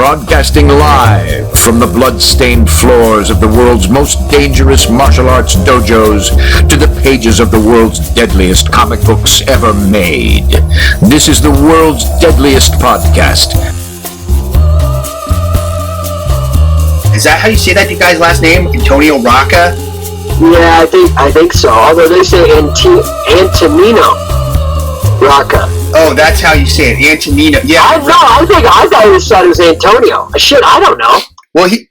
Broadcasting live from the blood-stained floors of the world's most dangerous martial arts dojos to the pages of the world's deadliest comic books ever made. This is the world's deadliest podcast. Is that how you say that guy's last name? Antonino Rocca? Yeah, I think so. Although they say Antonino Rocca. Oh, that's how you say it, Antonino. Yeah. I thought he thought it was Antonio. Shit, I don't know. Well, he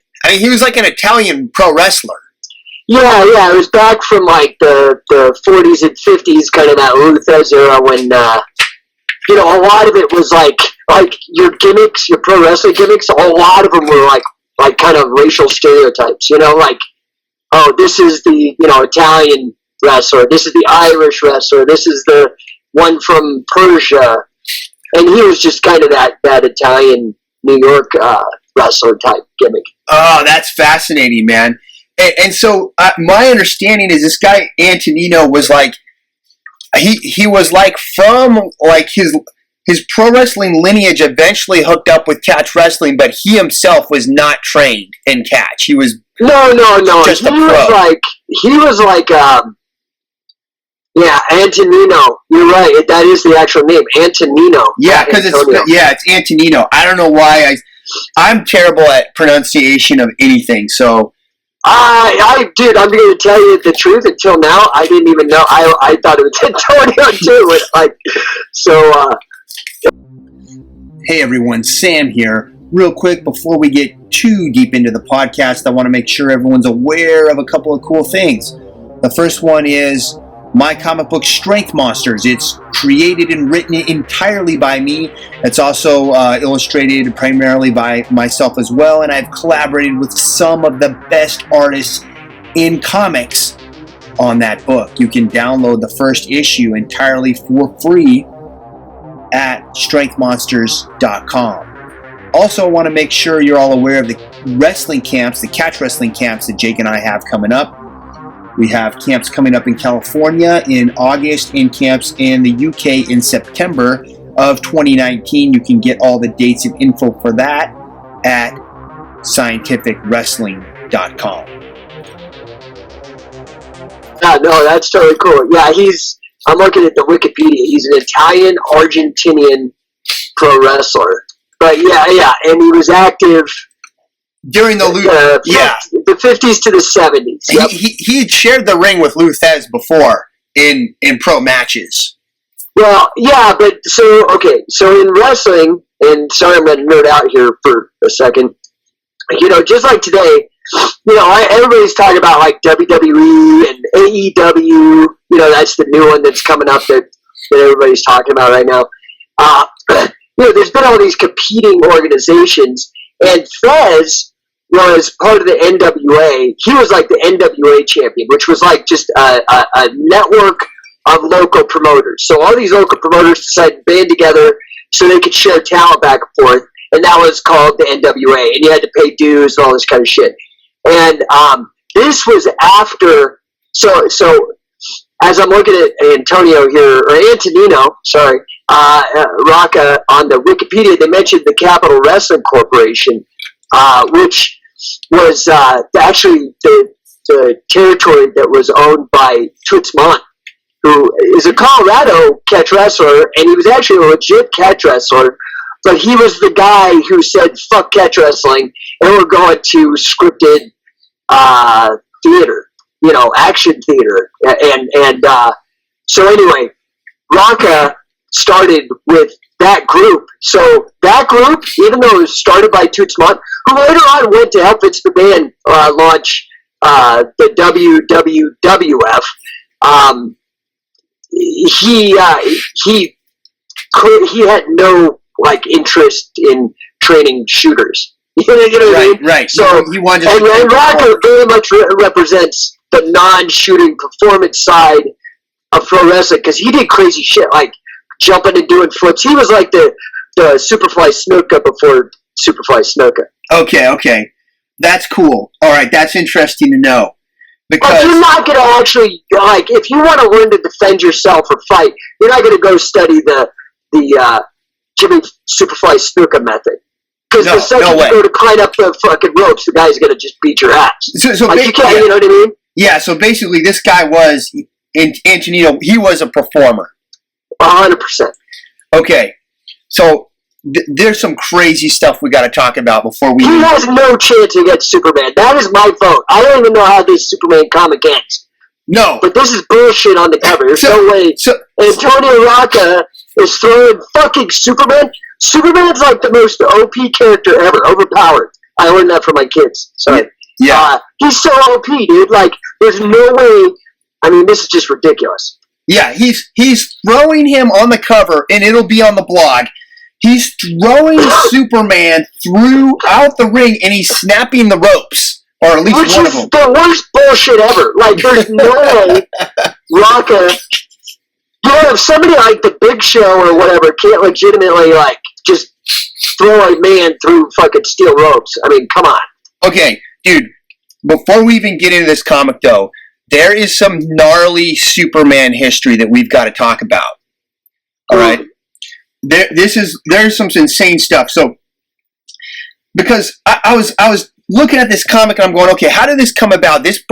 was like an Italian pro wrestler. Yeah, it was back from like the 40s and 50s, kind of that Lou Thez era when a lot of it was like your gimmicks, your pro wrestling gimmicks. A lot of them were like kind of racial stereotypes. Like, oh, this is the Italian wrestler, this is the Irish wrestler, this is the one from Persia, and he was just kind of that Italian New York wrestler type gimmick. Oh, that's fascinating, man. And so my understanding is this guy Antonino was like he was like from like his pro wrestling lineage eventually hooked up with catch wrestling, but he himself was not trained in catch. He was no. Just a pro. He was like. Yeah, Antonino. You're right. That is the actual name, Antonino. Yeah, because it's Antonino. I don't know why I'm terrible at pronunciation of anything. So, dude, I'm going to tell you the truth. Until now, I didn't even know. I thought it was Antonio too. Hey everyone, Sam here. Real quick, before we get too deep into the podcast, I want to make sure everyone's aware of a couple of cool things. The first one is my comic book Strength Monsters. It's created and written entirely by me. It's also illustrated primarily by myself as well, and I've collaborated with some of the best artists in comics on that book. You can download the first issue entirely for free at strengthmonsters.com. Also, I want to make sure you're all aware of the wrestling camps, the catch wrestling camps that Jake and I have coming up. We have camps coming up in California in August and camps in the UK in September of 2019. You can get all the dates and info for that at scientificwrestling.com. No, that's totally cool. Yeah, I'm looking at the Wikipedia. He's an Italian-Argentinian pro wrestler. But yeah, and he was active during the the 50s to the 70s. Yep. He had shared the ring with Lou Thez before in pro matches. Well, yeah, but so in wrestling, and sorry I'm going to nerd out here for a second, just like today, everybody's talking about like WWE and AEW, that's the new one that's coming up that everybody's talking about right now. There's been all these competing organizations, and Thez was part of the NWA. He was like the NWA champion, which was like just a network of local promoters. So all these local promoters decided to band together so they could share talent back and forth, and that was called the NWA. And you had to pay dues and all this kind of shit. And this was after. So as I'm looking at Antonino Rocca on the Wikipedia, they mentioned the Capital Wrestling Corporation, which was actually the territory that was owned by Toots Mondt, who is a Colorado catch wrestler, and he was actually a legit catch wrestler, but he was the guy who said, fuck catch wrestling, and we're going to scripted theater, action theater. And so anyway, Rocca started with that group. So that group, even though it was started by Toots Mondt, who later on went to help Vince McMahon launch the WWF, he had no interest in training shooters. You know what I mean? Right. So he wanted and Rocca very much represents the non-shooting performance side of pro wrestling, because he did crazy shit like jumping and doing flips. He was like the Superfly Snuka before Superfly Snuka. Okay. That's cool. All right, that's interesting to know. Because you're not going to actually, if you want to learn to defend yourself or fight, you're not going to go study the Jimmy Superfly Snuka method. Because the second you go to climb up the fucking ropes, the guy's going to just beat your ass. So like, you can't, you know what I mean? Yeah, so basically this guy was, Antonino, he was a performer. 100%. Okay, so there's some crazy stuff we got to talk about before we... He has no chance against Superman. That is my vote. I don't even know how this Superman comic ends. No. But this is bullshit on the cover. There's no way. Antonio Rocca is throwing fucking Superman. Superman's like the most OP character ever. Overpowered. I learned that from my kids. Sorry. Yeah. He's so OP, dude. Like, there's no way. I mean, this is just ridiculous. Yeah, he's throwing him on the cover, and it'll be on the blog. He's throwing Superman throughout the ring, and he's snapping the ropes, or at least Which one is of them. the worst bullshit ever. Like, there's no way Rocca... You know, if somebody like the Big Show or whatever can't legitimately, like, just throw a man through fucking steel ropes, I mean, come on. Okay, dude, before we even get into this comic, though, there is some gnarly Superman history that we've got to talk about. All right? There's some insane stuff. So, because I was looking at this comic and I'm going, okay, how did this come about? This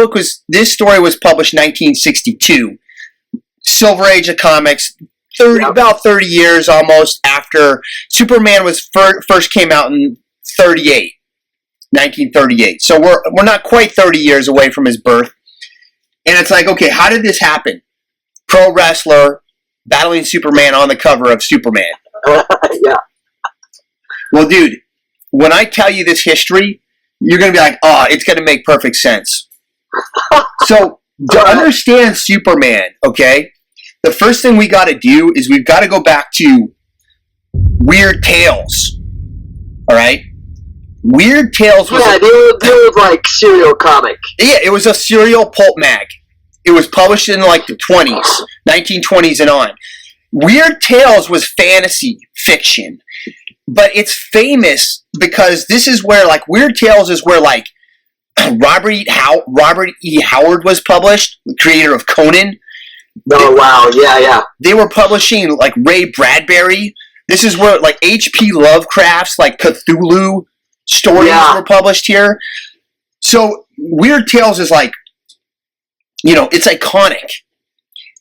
story was published in 1962. Silver Age of comics, about 30 years almost after Superman was first came out in 1938. So we're not quite 30 years away from his birth. And it's like, okay, how did this happen? Pro wrestler battling Superman on the cover of Superman. Yeah. Well, dude, when I tell you this history, you're going to be like, oh, it's going to make perfect sense. So, to understand Superman, okay, the first thing we got to do is we've got to go back to Weird Tales. All right? Weird Tales was... Yeah, the old, like, serial comic. Yeah, it was a serial pulp mag. It was published in, like, the 20s, 1920s and on. Weird Tales was fantasy fiction. But it's famous because this is where, like, Weird Tales is where, like, Robert E. Howard was published, the creator of Conan. Oh, wow, yeah. They were publishing, like, Ray Bradbury. This is where, like, H.P. Lovecraft's, like, Cthulhu stories were published here. So, Weird Tales is, like, you know, it's iconic.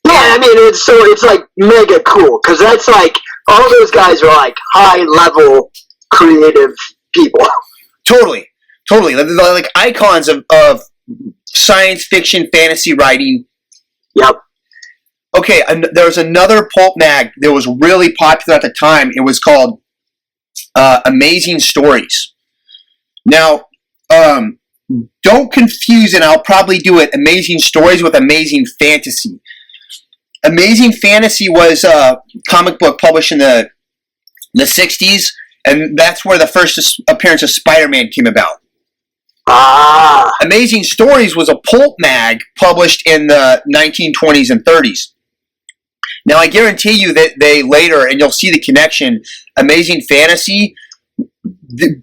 Yeah, I mean, it's like, mega cool, because that's, like, all those guys are, like, high-level creative people. Totally. They're like icons of science fiction, fantasy writing. Yep. Okay, there was another pulp mag that was really popular at the time. It was called Amazing Stories. Now, don't confuse, and I'll probably do it, Amazing Stories with Amazing Fantasy. Amazing Fantasy was a comic book published in the 60s, and that's where the first appearance of Spider-Man came about. Amazing Stories was a pulp mag published in the 1920s and 30s. Now, I guarantee you that they later, and you'll see the connection, Amazing Fantasy,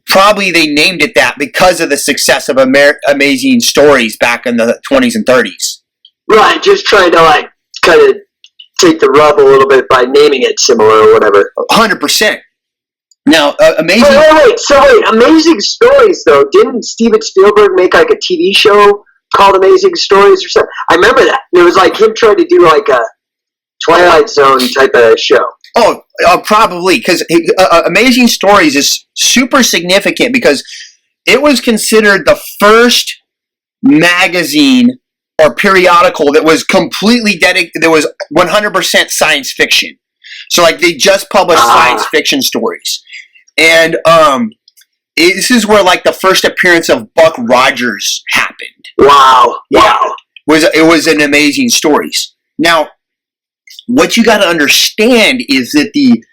probably they named it that because of the success of Amazing Stories back in the 20s and 30s. Right, just trying to, like, kind of take the rub a little bit by naming it similar or whatever. 100%. Now, Amazing... Wait, Amazing Stories, though. Didn't Steven Spielberg make, like, a TV show called Amazing Stories or something? I remember that. It was like him trying to do, like, a Twilight Zone type of show. Oh, probably, because Amazing Stories is super significant because it was considered the first magazine or periodical that was completely dedicated, that was 100% science fiction. So, like, they just published science fiction stories. And this is where, like, the first appearance of Buck Rogers happened. Wow. Yeah. It was an Amazing Stories. Now, what you got to understand is that the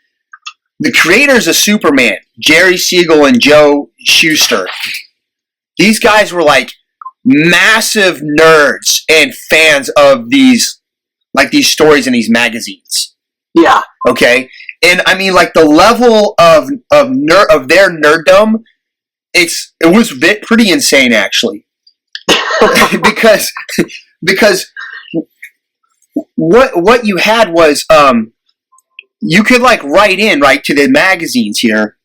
creators of Superman, Jerry Siegel and Joe Shuster, these guys were, like, massive nerds and fans of these stories in these magazines. Yeah. Okay. And I mean, like, the level of their nerddom, it was pretty insane, actually. because what you had was you could, like, write in, right, to the magazines here,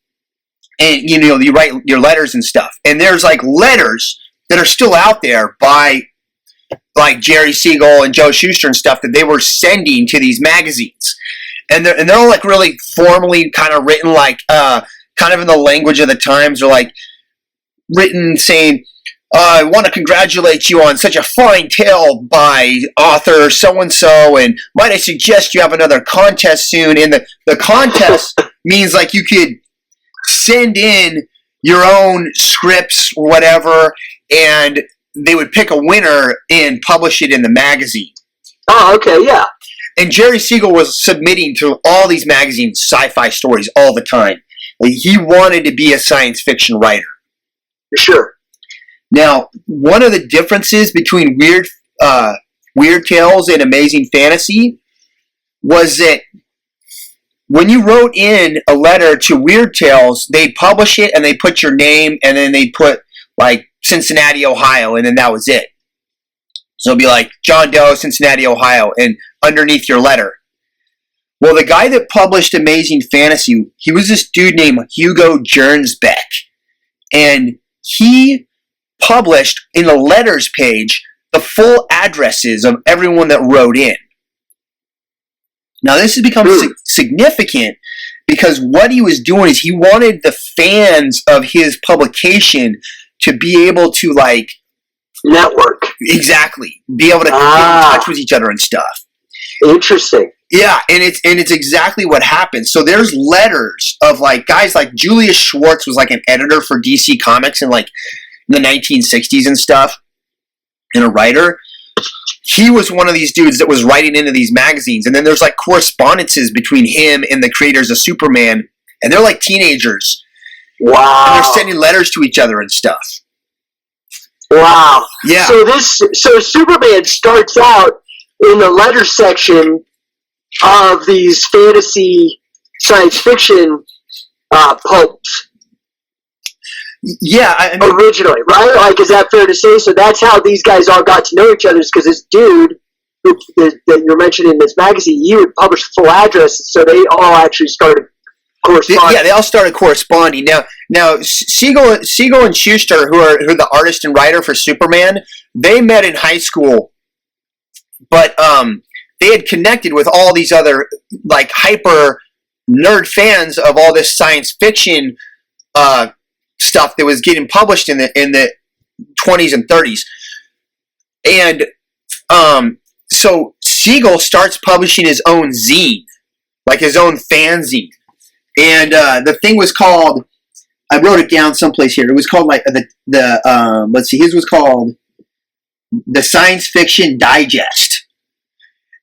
and you write your letters and stuff. And there's like letters that are still out there by like Jerry Siegel and Joe Shuster and stuff that they were sending to these magazines. And they're all like really formally kind of written, like kind of in the language of the times, or like written saying, I want to congratulate you on such a fine tale by author so-and-so, and might I suggest you have another contest soon. And the contest means like you could send in your own scripts or whatever, and they would pick a winner and publish it in the magazine. Oh, okay, yeah. And Jerry Siegel was submitting to all these magazines sci-fi stories all the time. Like, he wanted to be a science fiction writer. Sure. Now, one of the differences between Weird Tales and Amazing Fantasy was that when you wrote in a letter to Weird Tales, they'd publish it and they put your name, and then they'd put like Cincinnati, Ohio, and then that was it. So it'd be like John Doe, Cincinnati, Ohio, and underneath your letter. Well, the guy that published Amazing Fantasy, he was this dude named Hugo Gernsback, and he published in the letters page the full addresses of everyone that wrote in. Now, this has become significant because what he was doing is he wanted the fans of his publication to be able to, like, network. Exactly. Be able to get in touch with each other and stuff. Interesting. Yeah, and it's exactly what happened. So there's letters of like guys like Julius Schwartz was like an editor for DC Comics in like the 1960s and stuff, and a writer. He was one of these dudes that was writing into these magazines, and then there's like correspondences between him and the creators of Superman, and they're like teenagers. Wow. And they're sending letters to each other and stuff. Wow. Yeah. So Superman starts out in the letter section of these fantasy science fiction pulps. Yeah. I mean, originally, right? Like, is that fair to say? So that's how these guys all got to know each other, because this dude that you're mentioning in this magazine, he would publish the full address, so they all actually started corresponding. Yeah, they all started corresponding. Now Siegel and Shuster, who are the artist and writer for Superman, they met in high school, but they had connected with all these other like hyper nerd fans of all this science fiction stuff that was getting published in the 20s and 30s, and so Siegel starts publishing his own zine, like his own fanzine. And the thing was called, I wrote it down someplace here. It was called like let's see, his was called the Science Fiction Digest.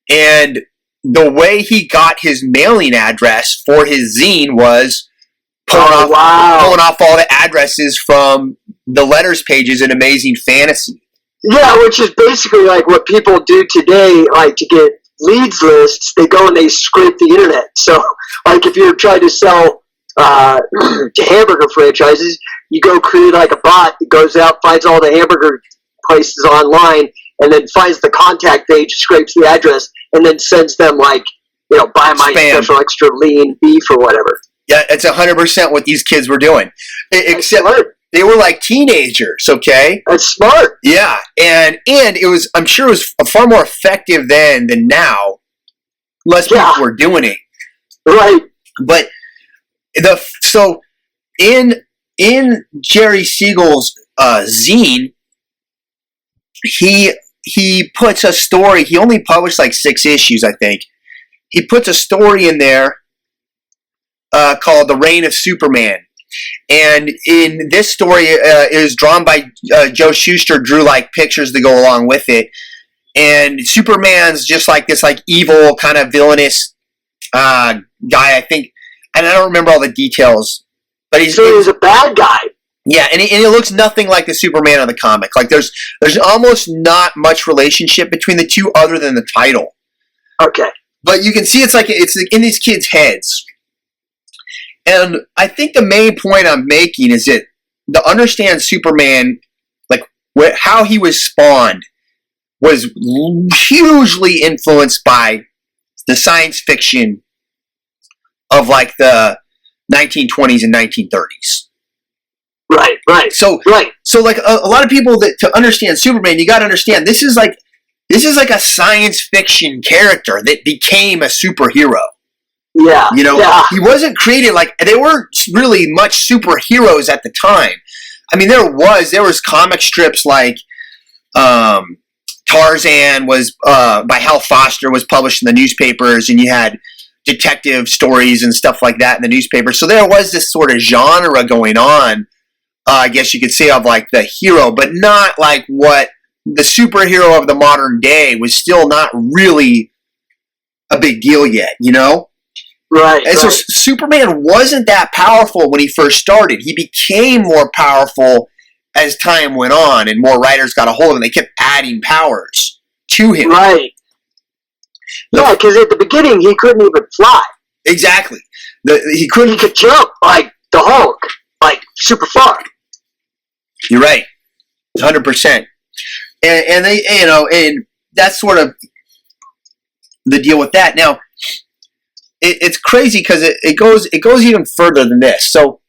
And the way he got his mailing address for his zine was pulling off all the addresses from the letters pages in Amazing Fantasy. Yeah, which is basically like what people do today, like to get leads lists, they go and they scrape the internet. So, like, if you're trying to sell to hamburger franchises, you go create like a bot that goes out, finds all the hamburger places online, and then finds the contact page, scrapes the address, and then sends them like, buy my special extra lean beef or whatever. Yeah, it's 100% what these kids were doing. Except they were like teenagers, okay? That's smart. Yeah, and it was, I'm sure it was far more effective then than now. Less people were doing it. Right. But so in Jerry Siegel's zine, he puts a story. He only published like 6 issues, I think. He puts a story in there called "The Reign of Superman," and in this story, it was drawn by Joe Shuster. Drew like pictures to go along with it, and Superman's just like this like evil kind of villainous guy, I think, and I don't remember all the details, but he's a bad guy. Yeah, and he looks nothing like the Superman of the comic. Like there's almost not much relationship between the two other than the title. Okay. But you can see it's like in these kids' heads. And I think the main point I'm making is that to understand Superman, like how he was spawned, was hugely influenced by the science fiction of like the 1920s and 1930s. Right. So like a lot of people that to understand Superman, you got to understand this is like a science fiction character that became a superhero. Yeah. You know, he wasn't created like they weren't really much superheroes at the time. I mean, there was comic strips like Tarzan was by Hal Foster was published in the newspapers, and you had detective stories and stuff like that in the newspaper. So there was this sort of genre going on, I guess you could say, of like the hero, but not like what the superhero of the modern day was still not really a big deal yet, you know? Right. And so Superman wasn't that powerful when he first started. He became more powerful as time went on and more writers got a hold of him. They kept adding powers to him. Right. Yeah, because at the beginning he couldn't even fly. Exactly. He could jump like the Hulk, like super far. You're right. 100%. And they, you know, and that's sort of the deal with that. Now, it's crazy because it goes even further than this. So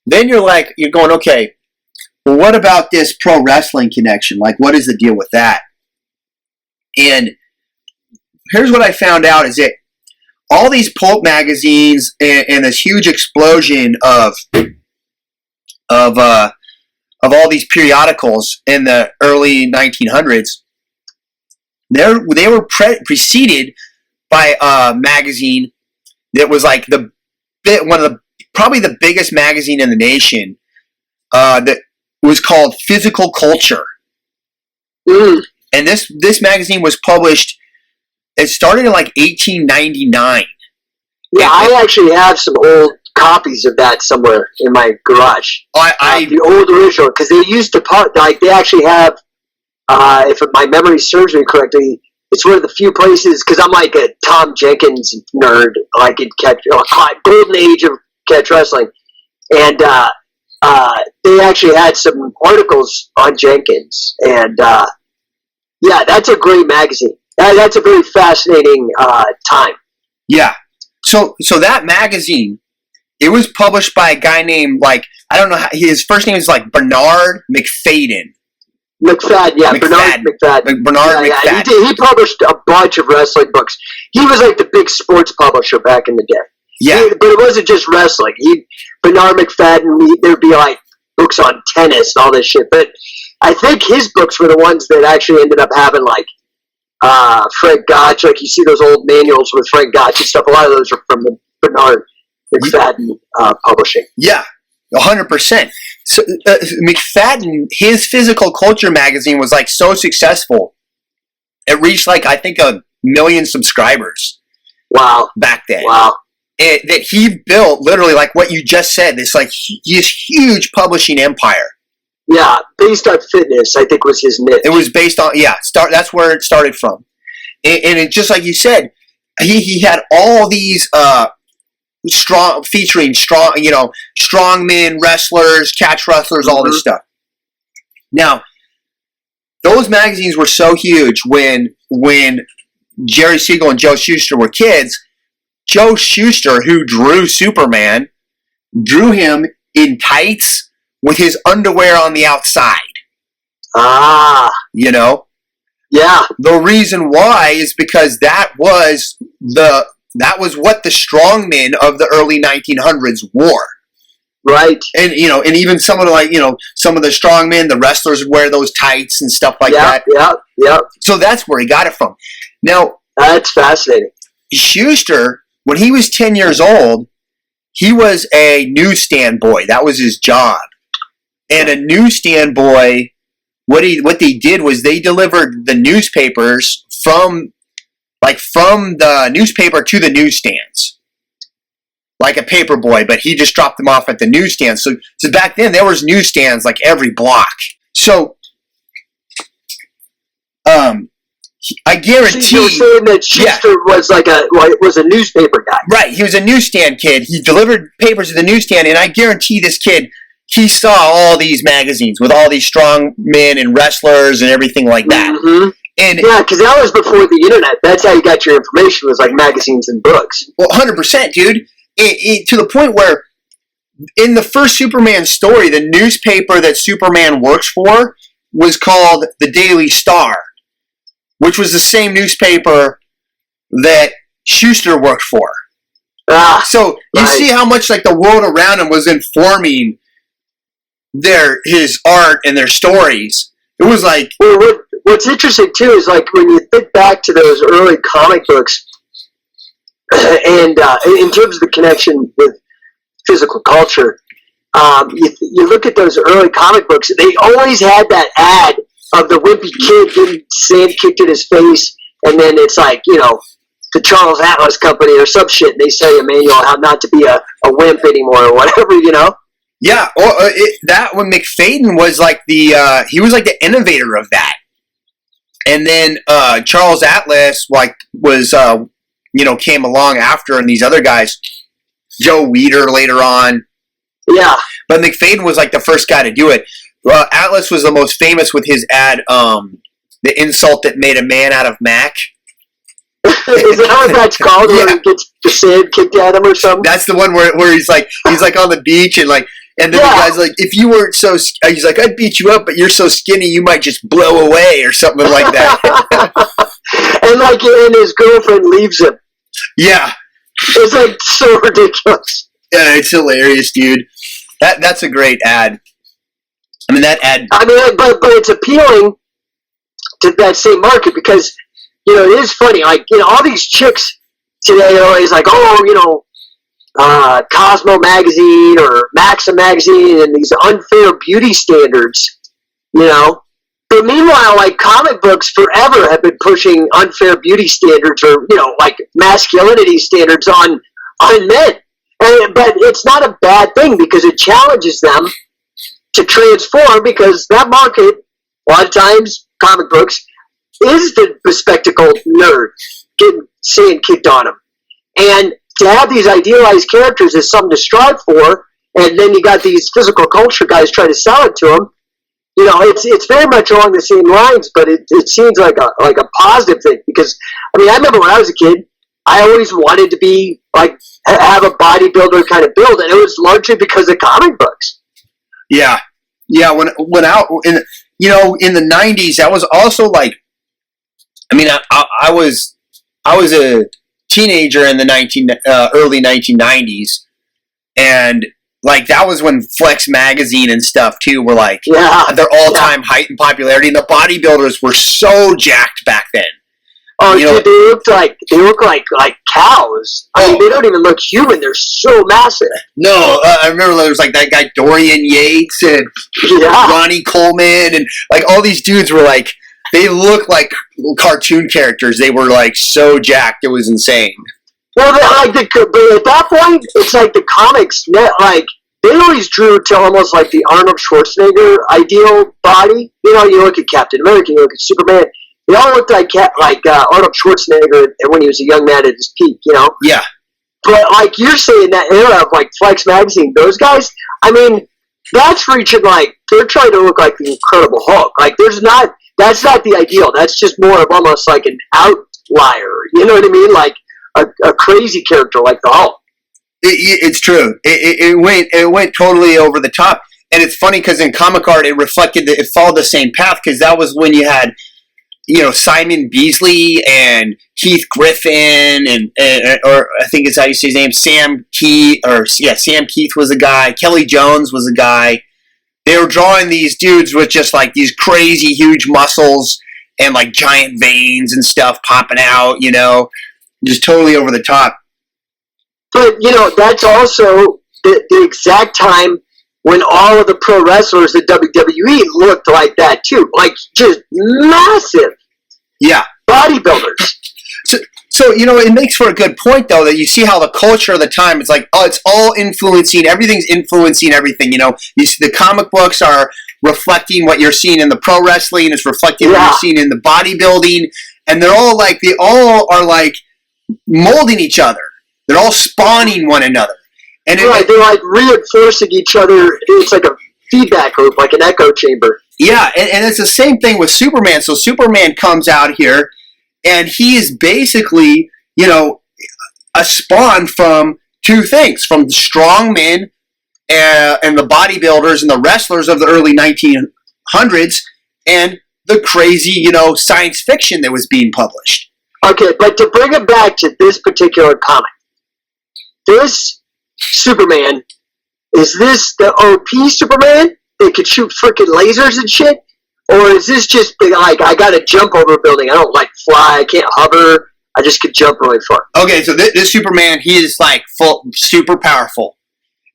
then you're going, okay, well, what about this pro wrestling connection? Like, what is the deal with that? And here's what I found out is that all these pulp magazines and this huge explosion of all these periodicals in the early 1900s, they were preceded by a magazine that was like probably the biggest magazine in the nation, that was called Physical Culture. Mm. And this magazine was published. It started in like 1899. Yeah, I actually have some old copies of that somewhere in my garage. The old original, because they used to they actually have, if my memory serves me correctly, it's one of the few places, because I'm like a Tom Jenkins nerd, like in golden age of catch wrestling, and they actually had some articles on Jenkins, and yeah, that's a great magazine. That's a very fascinating time. Yeah. So that magazine, it was published by a guy named, like, I don't know, his first name is like Bernard McFadden. McFadden, yeah, Bernard McFadden. Bernard McFadden. Yeah, he published a bunch of wrestling books. He was like the big sports publisher back in the day. Yeah. But it wasn't just wrestling. Bernard McFadden, there'd be like books on tennis and all this shit. But I think his books were the ones that actually ended up having like Frank Gotch. Like you see those old manuals with Frank Gotch and stuff. A lot of those are from the Bernard McFadden publishing. Yeah, 100%. So McFadden, his Physical Culture magazine was like so successful. It reached like, I think, 1 million subscribers. Wow. Back then. Wow. That he built literally like what you just said, this huge publishing empire. Yeah, based on fitness, I think was his niche. It was based on, that's where it started from. And it, just like you said, he had all these featuring strongmen, wrestlers, catch wrestlers, all this stuff. Now, those magazines were so huge when Jerry Siegel and Joe Shuster were kids. Joe Shuster, who drew Superman, drew him in tights with his underwear on the outside. Ah. You know? Yeah. The reason why is because that was what the strongmen of the early 1900s wore. Right. And and even some of the some of the strongmen, the wrestlers would wear those tights and stuff like that. Yeah. So that's where he got it from. Now, that's fascinating. Shuster, when he was 10 years old, he was a newsstand boy. That was his job. And a newsstand boy, what they did was they delivered the newspapers from the newspaper to the newsstands. Like a paper boy, but he just dropped them off at the newsstands. So back then there was newsstands like every block. So I guarantee. So you're saying that Schuster was a newspaper guy, right? He was a newsstand kid. He delivered papers to the newsstand, and I guarantee this kid, he saw all these magazines with all these strong men and wrestlers and everything like that. Mm-hmm. And yeah, because that was before the internet. That's how you got your information, was like magazines and books. Well, 100%, dude. to the point where in the first Superman story, the newspaper that Superman works for was called the Daily Star, which was the same newspaper that Schuster worked for. So you see how much like the world around him was informing his art and their stories. It was like, well, what's interesting too is like when you think back to those early comic books, and in terms of the connection with physical culture, you look at those early comic books. They always had that ad of the wimpy kid getting sand kicked in his face, and then it's like, you know, the Charles Atlas Company or some shit. And they say a manual how not to be a wimp anymore or whatever, you know. Yeah, that when McFadden was like he was like the innovator of that, and then Charles Atlas was came along after, and these other guys, Joe Weider later on. Yeah, but McFadden was like the first guy to do it. Atlas was the most famous with his ad, the insult that made a man out of Mac. Is that what that's called? Yeah. Where he gets the sand kicked at him or something? That's the one where he's like on the beach and like, and then the guy's like, if you weren't so, he's like, I'd beat you up, but you're so skinny you might just blow away or something like that. and his girlfriend leaves him. Yeah, it's like so ridiculous. Yeah, it's hilarious, dude. That's a great ad. I mean, that ad. I mean, but it's appealing to that same market because, you know, it is funny. Like, you know, all these chicks today are always like, oh, you know, Cosmo magazine or Maxim magazine and these unfair beauty standards, you know. But meanwhile, like, comic books forever have been pushing unfair beauty standards or, you know, like masculinity standards on men. But it's not a bad thing because it challenges them to transform, because that market, a lot of times, comic books, is the bespectacled nerd getting sand kicked on him. And to have these idealized characters is something to strive for, and then you got these physical culture guys trying to sell it to them. You know, it's very much along the same lines, but it seems like a positive thing, because, I mean, I remember when I was a kid, I always wanted to be, like, have a bodybuilder kind of build, and it was largely because of comic books. Yeah. When out in the 90s, that was also like, I mean, I was a teenager in the early 1990s, and like that was when Flex magazine and stuff too were like their all-time height in popularity, and the bodybuilders were so jacked back then. Oh, dude, they look like cows. I mean, they don't even look human. They're so massive. No, I remember there was like that guy Dorian Yates and Ronnie Coleman, and like all these dudes were like, they looked like cartoon characters. They were like so jacked, it was insane. Well, but at that point, it's like the comics, like they always drew to almost like the Arnold Schwarzenegger ideal body. You know, you look at Captain America, you look at Superman. They all looked like Arnold Schwarzenegger when he was a young man at his peak, you know? Yeah. But like you're saying, that era of like Flex magazine, those guys, I mean, that's reaching like, they're trying to look like the Incredible Hulk. Like that's not the ideal. That's just more of almost like an outlier. You know what I mean? Like a crazy character like the Hulk. It's true. It went totally over the top. And it's funny because in comic art, it followed the same path, because that was when you had, you know, Simon Beasley and Keith Griffin or I think it's how you say his name, Sam Keith was a guy. Kelly Jones was a guy. They were drawing these dudes with just like these crazy huge muscles and like giant veins and stuff popping out, you know, just totally over the top. But, you know, that's also the exact time when all of the pro wrestlers at WWE looked like that too. Like, just massive bodybuilders. So, you know, it makes for a good point, though, that you see how the culture of the time, it's like, it's all influencing, everything's influencing everything, you know. You see the comic books are reflecting what you're seeing in the pro wrestling, it's reflecting what you're seeing in the bodybuilding, and they all are like molding each other. They're all spawning one another. And they're like reinforcing each other. It's like a feedback loop, like an echo chamber. Yeah, and it's the same thing with Superman. So Superman comes out here, and he is basically, you know, a spawn from two things, from the strong men and the bodybuilders and the wrestlers of the early 1900s and the crazy, science fiction that was being published. Okay, but to bring it back to this particular comic, this Superman, is this the OP Superman that could shoot freaking lasers and shit? Or is this just like, I gotta jump over a building, I don't fly, I can't hover, I just could jump really far? Okay, so this Superman, he is super powerful.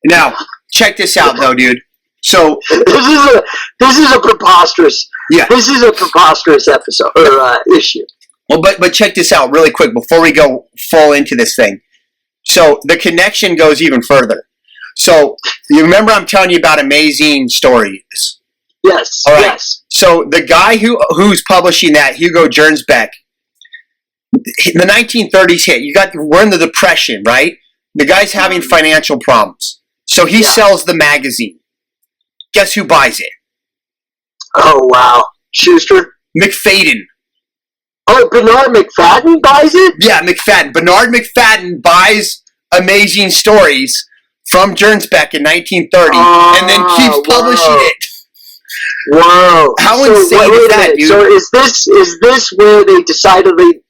Now, check this out though, dude. So this is a preposterous. Yeah. This is a preposterous episode or issue. Well, but check this out really quick before we go full into this thing. So the connection goes even further. So you remember I'm telling you about Amazing Stories? Yes. All right. Yes. So the guy who's publishing that, Hugo Gernsback, the 1930s hit. We're in the Depression, right? The guy's having financial problems, so he sells the magazine. Guess who buys it? Oh wow, Schuster. McFadden. Oh, Bernard McFadden buys it? Yeah, McFadden. Bernard McFadden buys Amazing Stories from Gernsback in 1930 and then keeps publishing it. Whoa. How insane is that, dude? So is this where they decidedly,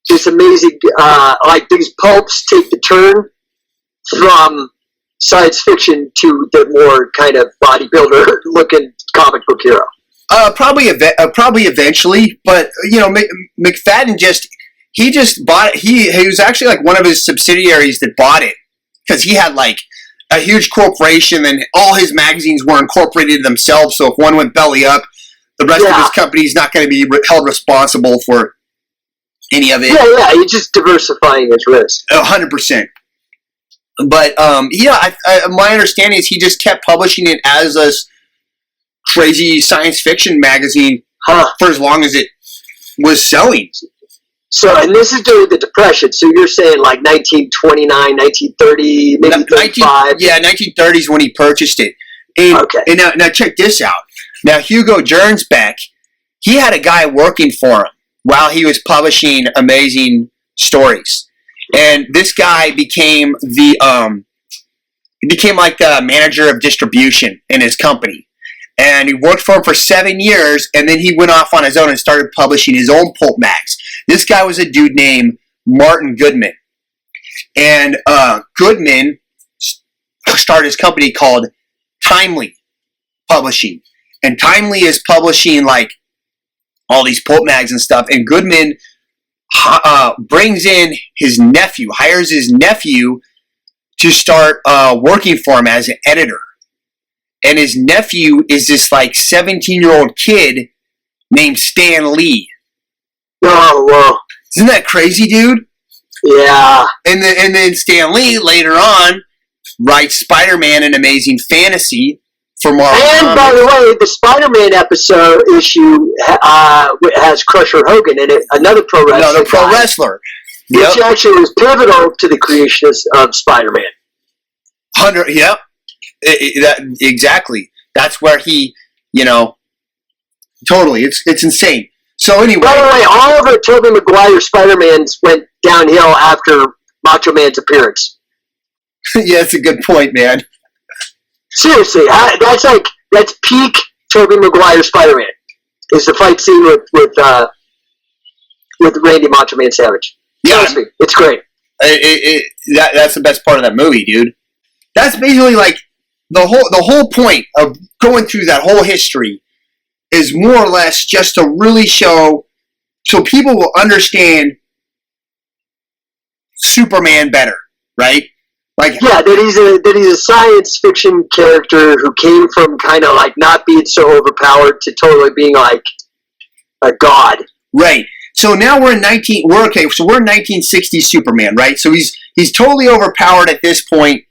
this amazing, these pulps take the turn from science fiction to the more kind of bodybuilder looking comic book hero? Probably eventually, but McFadden he just bought it. He was actually one of his subsidiaries that bought it because he had a huge corporation and all his magazines were incorporated themselves. So if one went belly up, the rest of his company is not going to be held responsible for any of it. Yeah, he's just diversifying his risk. 100%. But my understanding is he just kept publishing it as a crazy science fiction magazine for as long as it was selling. So, and this is during the Depression. So you're saying 1929, 1930, maybe 35? 1930s when he purchased it. And, okay. And now check this out. Now Hugo Gernsback, he had a guy working for him while he was publishing Amazing Stories, and this guy became the manager of distribution in his company. And he worked for him for 7 years, and then he went off on his own and started publishing his own pulp mags. This guy was a dude named Martin Goodman. And Goodman started his company called Timely Publishing. And Timely is publishing all these pulp mags and stuff. And Goodman brings in hires his nephew to start working for him as an editor. And his nephew is this 17-year-old kid named Stan Lee. Oh, whoa. Isn't that crazy, dude? Yeah. And then Stan Lee later on writes Spider-Man and Amazing Fantasy for Marvel. And by the way, the Spider-Man issue has Crusher Hogan in it, another pro wrestler. Yep. Which actually was pivotal to the creation of Spider-Man. 100. Yep. Exactly. That's where he, totally. It's insane. So anyway. By the way, all of the Tobey Maguire Spider-Mans went downhill after Macho Man's appearance. Yeah, that's a good point, man. Seriously, that's peak Tobey Maguire Spider-Man. Is the fight scene with Randy Macho Man Savage. Yeah, seriously, it's great. That's the best part of that movie, dude. That's basically the whole point of going through that whole history is more or less just to really show so people will understand Superman better, right? That he's a science fiction character who came from kind of not being so overpowered to totally being a god. Right. So now we're in 1960s Superman, right? So he's totally overpowered at this point,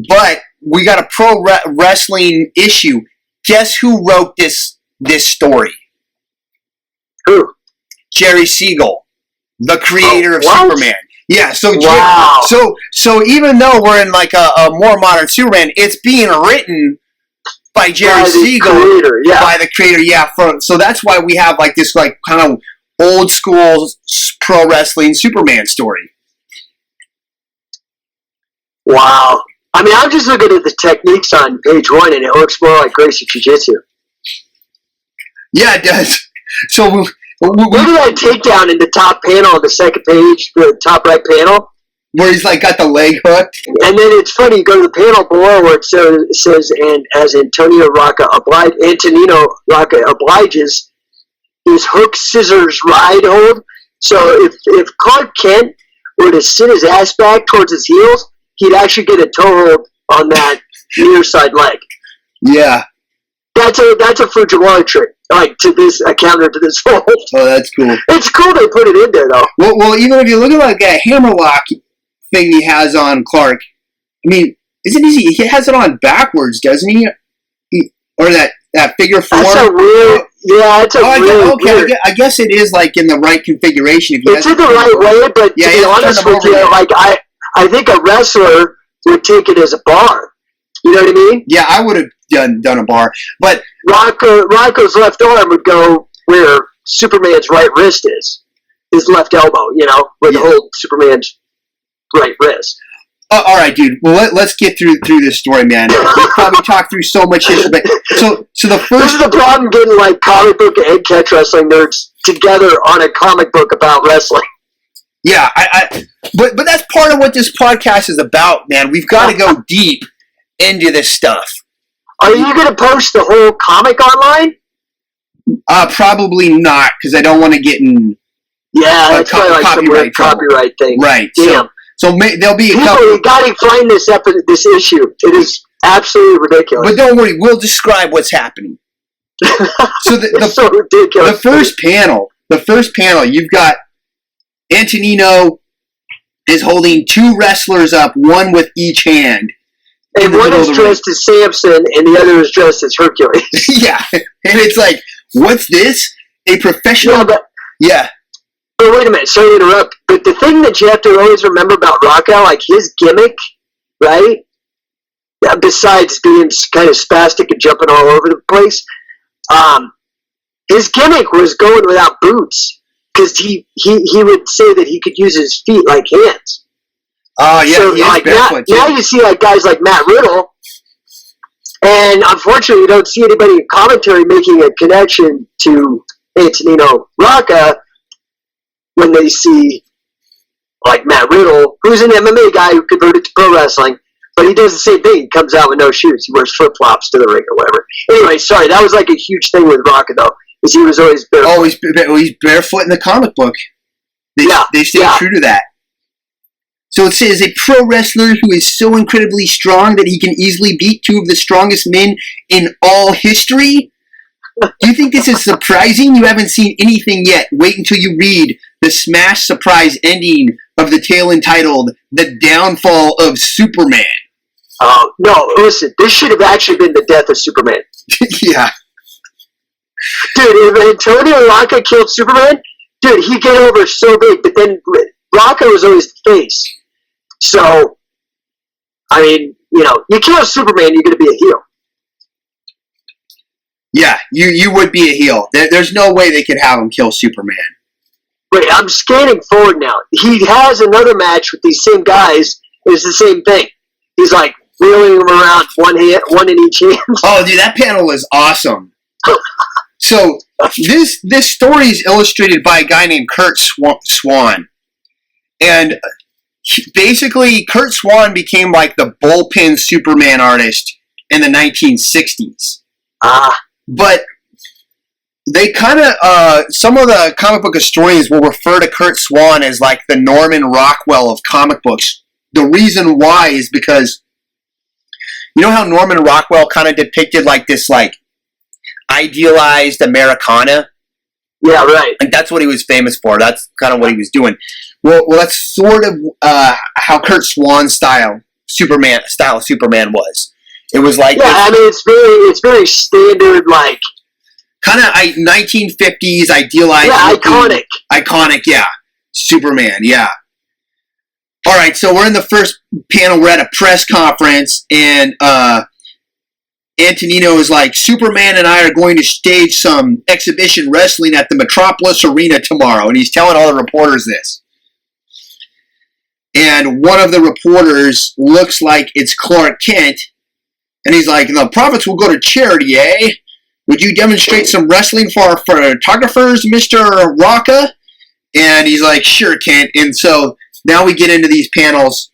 but we got a pro wrestling issue. Guess who wrote this story? Who? Jerry Siegel, the creator of Superman. Yeah, so wow. So even though we're in a more modern Superman, it's being written by Jerry Siegel, by the creator. Yeah, so that's why we have this kind of old school pro wrestling Superman story. Wow. I mean, I'm just looking at the techniques on page 1, and it looks more like Gracie Jiu-Jitsu. Yeah, it does. So, look at that takedown in the top panel on the second page, the top right panel. Where he's like got the leg hooked. And then it's funny, you go to the panel below where it says and as Antonino Rocca obliges, his hook scissors ride hold. So if Clark Kent were to sit his ass back towards his heels, he'd actually get a toe hold on that near side leg. Yeah. That's a Fujiwara trick. Like a counter to this hold. Oh, that's cool. It's cool they put it in there though. Well, even if you look at like that hammerlock thing he has on Clark, I mean, isn't he has it on backwards, doesn't he? Or that figure 4? That's a weird. Yeah, it's a weird. Okay, I guess it is like in the right configuration. It's in the right way, but to be honest with you, like I think a wrestler would take it as a bar. You know what I mean? Yeah, I would have done a bar, but Rocco's left arm would go where Superman's right wrist is, his left elbow. You know, where the whole Superman's right wrist. All right, dude. Well, let's get through this story, man. We've probably talked through so much history, but so the first. This is the problem getting like comic book and catch wrestling nerds together on a comic book about wrestling. Yeah, but that's part of what this podcast is about, man. We've got to go deep into this stuff. Are you going to post the whole comic online? Probably not, because I don't want to get in. Yeah, that's probably like some weird copyright thing. Right. Damn. So there'll be a couple. You got to find this issue. It is absolutely ridiculous. But don't worry, we'll describe what's happening. So it's so ridiculous. The first panel, you've got Antonino is holding 2 wrestlers up, one with each hand. And one is dressed as Samson, and the other is dressed as Hercules. Yeah, and it's like, what's this? A professional? Yeah. But wait a minute, sorry to interrupt, but the thing that you have to always remember about Rocca, like his gimmick, right? Besides being kind of spastic and jumping all over the place, his gimmick was going without boots, because he would say that he could use his feet like hands. Oh, yeah, so, like, now you see like guys like Matt Riddle, and unfortunately you don't see anybody in commentary making a connection to Antonino Rocca when they see like Matt Riddle, who's an MMA guy who converted to pro wrestling, but he does the same thing. He comes out with no shoes. He wears flip-flops to the ring or whatever. Anyway, sorry, that was like a huge thing with Rocca, though, is he was always barefoot. Oh, he's barefoot in the comic book. They stay true to that. So it says, a pro wrestler who is so incredibly strong that he can easily beat 2 of the strongest men in all history? Do you think this is surprising? You haven't seen anything yet. Wait until you read the smash surprise ending of the tale entitled The Downfall of Superman. No, listen, this should have actually been the death of Superman. Yeah. Dude, if Antonio Rocca killed Superman, dude, he'd get over so big, but then Rocca was always the face. So, I mean, you know, you kill Superman, you're going to be a heel. Yeah, you would be a heel. There's no way they could have him kill Superman. Wait, I'm scanning forward now. He has another match with these same guys. It's the same thing. He's like wheeling them around, one in each hand. Oh, dude, that panel was awesome. So this story is illustrated by a guy named Kurt Swan, and basically Kurt Swan became like the bullpen Superman artist in the 1960s. But they kind of, some of the comic book historians will refer to Kurt Swan as like the Norman Rockwell of comic books. The reason why is because, you know how Norman Rockwell kind of depicted like this like idealized Americana? Yeah, right. And that's what he was famous for. That's kind of what he was doing. Well, that's sort of how Kurt Swan's style of Superman was. It was like I mean, it's very standard, like kind of 1950s idealized. Yeah, iconic. Yeah, Superman. Yeah. All right, so we're in the first panel. We're at a press conference, and Antonino is like, Superman and I are going to stage some exhibition wrestling at the Metropolis Arena tomorrow, and he's telling all the reporters this. and one of the reporters looks like it's Clark Kent, and he's like, the profits will go to charity, eh? Would you demonstrate some wrestling for our photographers, Mr. Rocca? And he's like, sure, Kent. And so now we get into these panels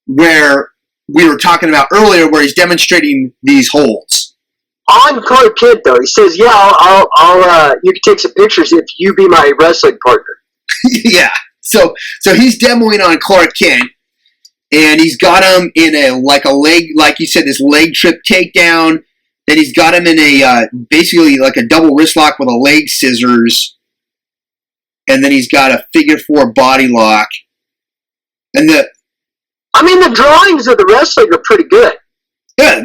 where we were talking about earlier, where he's demonstrating these holds. On Clark Kent, though, he says, "Yeah, I'll you can take some pictures if you be my wrestling partner." Yeah. So he's demoing on Clark Kent, and he's got him in a leg, like you said, this leg trip takedown. Then he's got him in a basically like a double wrist lock with a leg scissors, and then he's got a figure 4 body lock. And the drawings of the wrestling are pretty good. Yeah,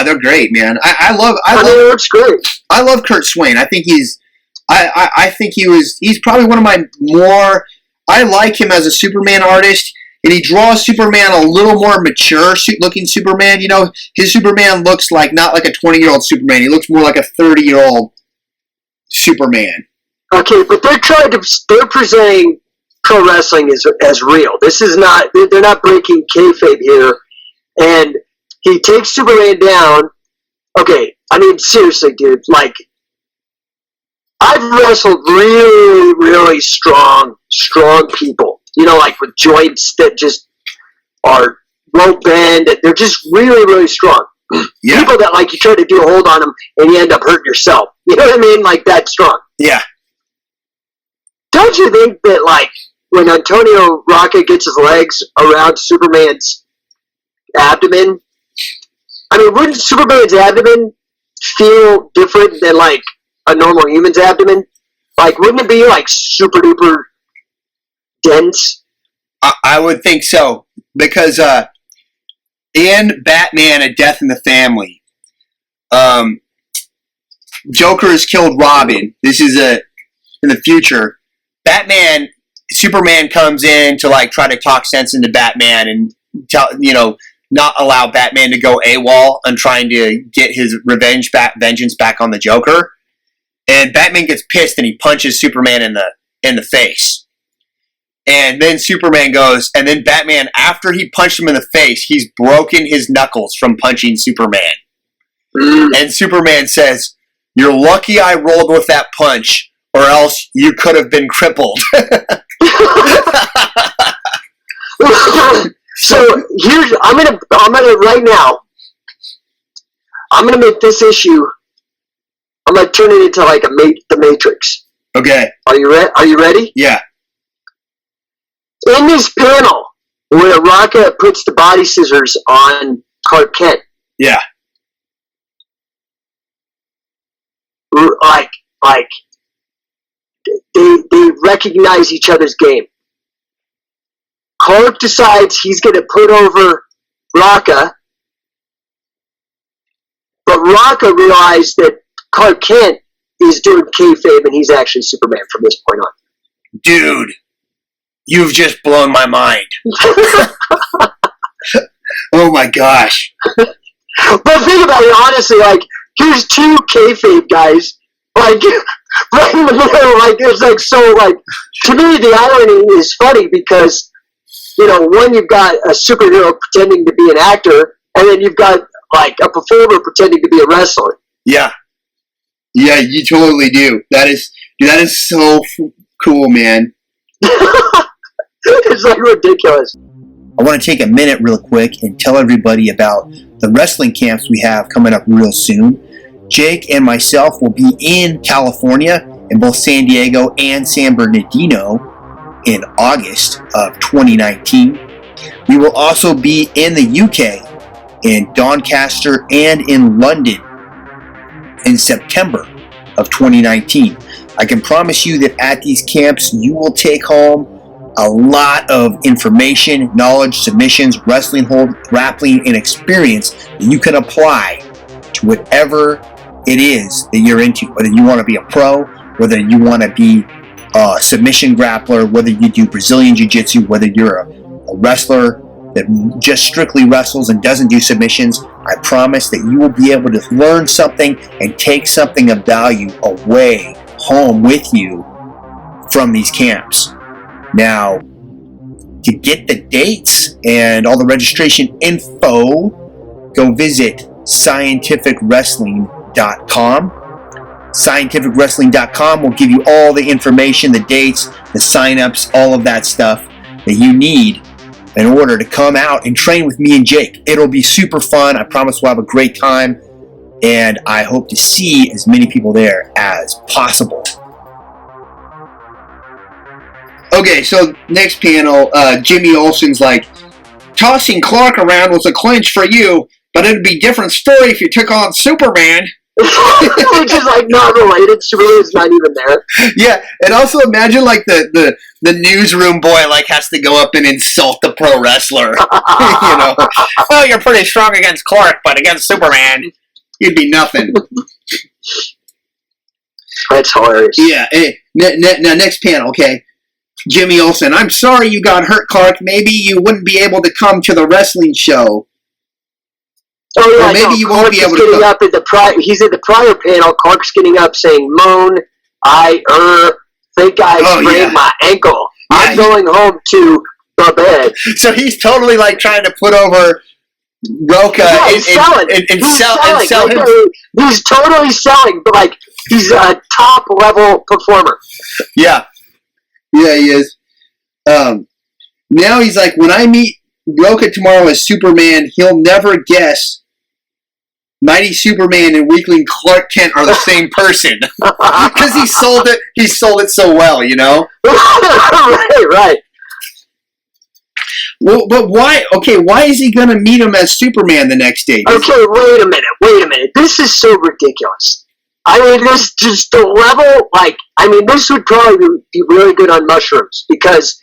they're great, man. I love. It looks great. I love Kurt Swain. I think he's probably one of my more. I like him as a Superman artist, and he draws Superman a little more mature looking Superman. You know, his Superman looks like not like a 20-year-old Superman. He looks more like a 30-year-old Superman. Okay, but they're presenting pro wrestling as real. This is not. They're not breaking kayfabe here, and he takes Superman down. Okay, seriously, dude. Like, I've wrestled really, really strong people. You know, like with joints that just are low bend. They're just really, really strong. Yeah. People that, like, you try to do a hold on them and you end up hurting yourself. You know what I mean? Like, that strong. Yeah. Don't you think that, like, when Antonio Rocca gets his legs around Superman's abdomen, wouldn't Superman's abdomen feel different than, like, a normal human's abdomen? Like, wouldn't it be, like, super duper dense? I would think so. Because in Batman, A Death in the Family, Joker has killed Robin. This is in the future. Superman comes in to, like, try to talk sense into Batman and not allow Batman to go AWOL on trying to get his vengeance back on the Joker. And Batman gets pissed and he punches Superman in the face. And then Superman goes, and then Batman, after he punched him in the face, he's broken his knuckles from punching Superman. And Superman says, "You're lucky I rolled with that punch, or else you could have been crippled." So here's I'm gonna right now. I'm gonna make this issue. I'm gonna turn it into like the Matrix. Okay. Are you ready? Yeah. In this panel where Rocca puts the body scissors on Clark Kent. Yeah. Like they recognize each other's game. Clark decides he's going to put over Rocca, but Rocca realized that Clark Kent is doing kayfabe and he's actually Superman from this point on. Dude, you've just blown my mind. Oh my gosh. But think about it, honestly, like, here's two kayfabe guys, like, right in the middle, like, it's like, so, like, to me, the irony is funny because, one, you've got a superhero pretending to be an actor, and then you've got, like, a performer pretending to be a wrestler. Yeah. Yeah, you totally do. That is so cool, man. It's, like, ridiculous. I want to take a minute real quick and tell everybody about the wrestling camps we have coming up real soon. Jake and myself will be in California, in both San Diego and San Bernardino, in August of 2019. We will also be in the UK, in Doncaster, and in London in September of 2019. I can promise you that at these camps, you will take home a lot of information, knowledge, submissions, wrestling hold, grappling, and experience that you can apply to whatever it is that you're into. Whether you want to be a pro, whether you want to be a submission grappler, whether you do Brazilian Jiu-Jitsu, whether you're a wrestler that just strictly wrestles and doesn't do submissions, I promise that you will be able to learn something and take something of value away home with you from these camps. Now, To get the dates and all the registration info, go visit scientificwrestling.com. Scientificwrestling.com will give you all the information, the dates, the signups, all of that stuff that you need in order to come out and train with me and Jake. It'll be super fun. I promise we'll have a great time, and I hope to see as many people there as possible. Okay, so next panel, Jimmy Olsen's like, tossing Clark around was a clinch for you, but it'd be a different story if you took on Superman. Which is like not related. Superman's not even there. Yeah, and also imagine like the newsroom boy like has to go up and insult the pro wrestler. You know, oh, you're pretty strong against Clark, but against Superman, you'd be nothing. That's hilarious. Yeah. Hey, now next panel, okay. Jimmy Olsen, I'm sorry you got hurt, Clark. Maybe you wouldn't be able to come to the wrestling show. Oh yeah, or maybe you won't be able to go. Up at he's at the prior panel. Clark's getting up saying, "Moan, I think I sprained my ankle. Yeah, I'm going home to the bed." So he's totally like trying to put over Rocca and sell him. He's totally selling, but like he's a top level performer. Yeah. Yeah, he is. Now he's like, when I meet Rocca tomorrow as Superman, he'll never guess Mighty Superman and Weakling Clark Kent are the same person. Because he sold it so well, you know? Right. Well, but why? Okay, why is he going to meet him as Superman the next day? Okay, wait a minute. This is so ridiculous. I mean, this just the level, like, I mean, this would probably be really good on mushrooms because,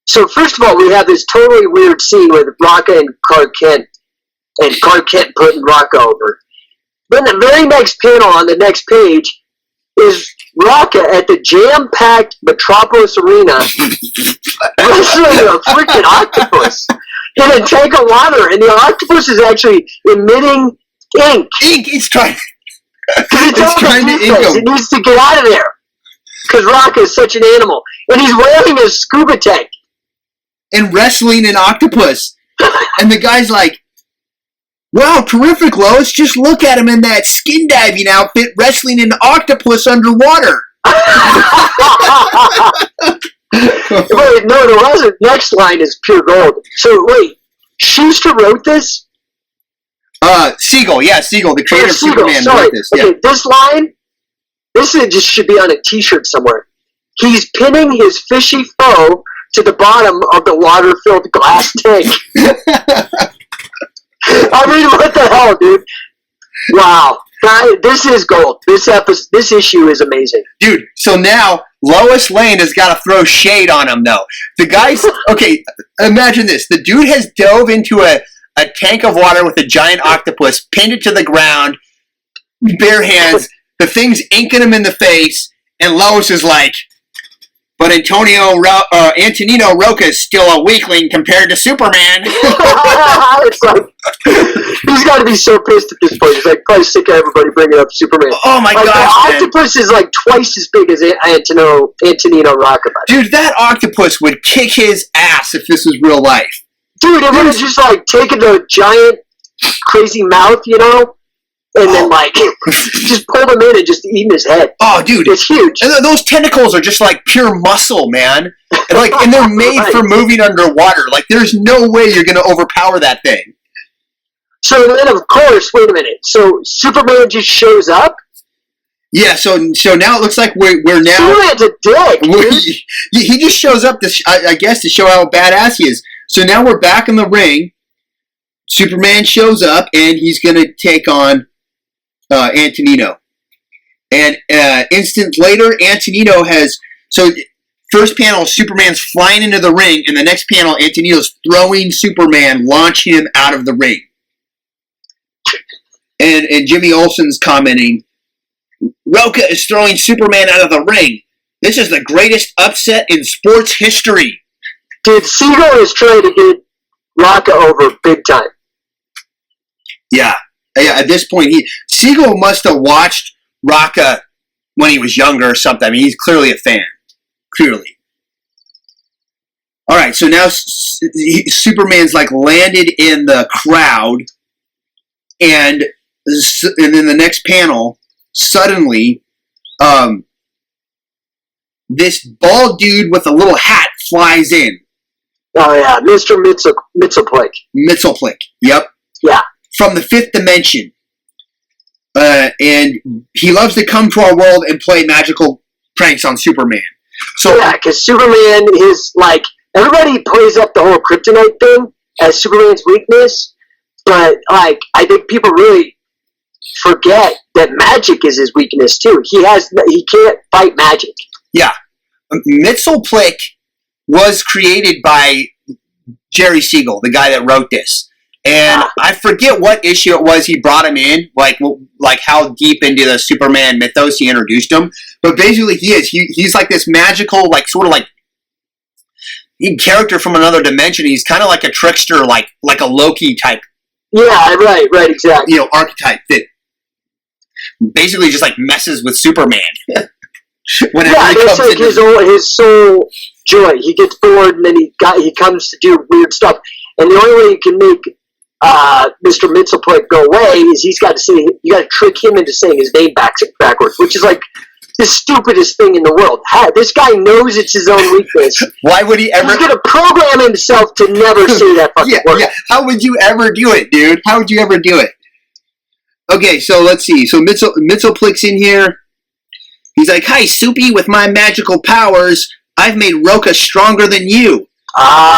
so first of all, we have this totally weird scene with Rocca and Clark Kent putting Rocca over. Then the very next panel on the next page is Rocca at the jam-packed Metropolis Arena wrestling a freaking octopus in a tank of water, and the octopus is actually emitting ink. He's trying... It's trying to ink him. It needs to get out of there because Rocca is such an animal, and he's wearing a scuba tank and wrestling an octopus. And the guy's like, "Wow, terrific, Lois! Just look at him in that skin diving outfit, wrestling an octopus underwater." Wait, no, there wasn't. Next line is pure gold. So wait, Schuster wrote this. Siegel, the creator of Superman, wrote this. Yeah. Okay, this line, just should be on a T-shirt somewhere. He's pinning his fishy foe to the bottom of the water-filled glass tank. I mean, what the hell, dude? Wow, this is gold. This issue is amazing, dude. So now Lois Lane has got to throw shade on him, though. The guy's okay. Imagine this: the dude has dove into a tank of water with a giant octopus, pinned it to the ground, bare hands. The thing's inking him in the face, and Lois is like, but Antonino Rocca is still a weakling compared to Superman. It's like, he's got to be so pissed at this point. He's like, probably sick of everybody bringing up Superman. Oh my gosh, the octopus is like twice as big as Antonino Rocca. Dude, that octopus would kick his ass if this was real life. Dude, it would have just like taken the giant crazy mouth, you know, and then like just pulled him in and just eaten his head. Oh, dude, it's huge. And those tentacles are just like pure muscle, man. And they're made for moving underwater. Like, there's no way you're gonna overpower that thing. So then, of course, wait a minute. So Superman just shows up. Yeah. So now it looks like we're now. Superman's a dick. He just shows up I guess to show how badass he is. So now we're back in the ring. Superman shows up, and he's going to take on Antonino. And instant later, Antonino has... So first panel, Superman's flying into the ring, and the next panel, Antonino's throwing Superman, launching him out of the ring. And Jimmy Olsen's commenting, Rocca is throwing Superman out of the ring. This is the greatest upset in sports history. Dude, Siegel is trying to get Rocca over big time. Yeah. At this point, Siegel must have watched Rocca when he was younger or something. I mean, he's clearly a fan. Clearly. All right, so now Superman's like landed in the crowd, and then the next panel, suddenly, this bald dude with a little hat flies in. Oh yeah, Mr. Mxyzptlk. Mxyzptlk, yep. Yeah. From the fifth dimension. And he loves to come to our world and play magical pranks on Superman. So yeah, because Superman is like, everybody plays up the whole kryptonite thing as Superman's weakness, but like I think people really forget that magic is his weakness too. He can't fight magic. Yeah, Mxyzptlk was created by Jerry Siegel, the guy that wrote this, and I forget what issue it was he brought him in, like how deep into the Superman mythos he introduced him. But basically, he's like this magical, like sort of like character from another dimension. He's kind of like a trickster, like a Loki type. Yeah, right, exactly. Archetype that basically just like messes with Superman. That's like his soul joy. He gets bored and then he comes to do weird stuff. And the only way you can make Mr. Mxyzptlk go away is you got to trick him into saying his name backwards, which is like the stupidest thing in the world. This guy knows it's his own weakness. Why would he ever? He's going to program himself to never say that fucking word. Yeah. How would you ever do it, dude? How would you ever do it? Okay, so let's see. So Mxyzptlk's in here. He's like, "Hi, Soupy, with my magical powers, I've made Rocca stronger than you."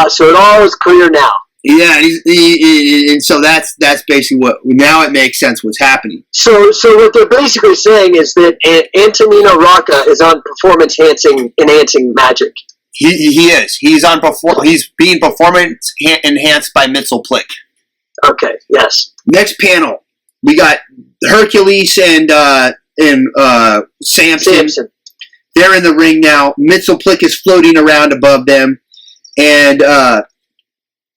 So it all is clear now. Yeah, and so that's basically what. Now it makes sense what's happening. So what they're basically saying is that Antonino Rocca is on performance enhancing magic. He is. He's being performance enhanced by Mxyzptlk. Okay. Yes. Next panel, we got Hercules and Samson. They're in the ring now. Mxyzptlk is floating around above them, and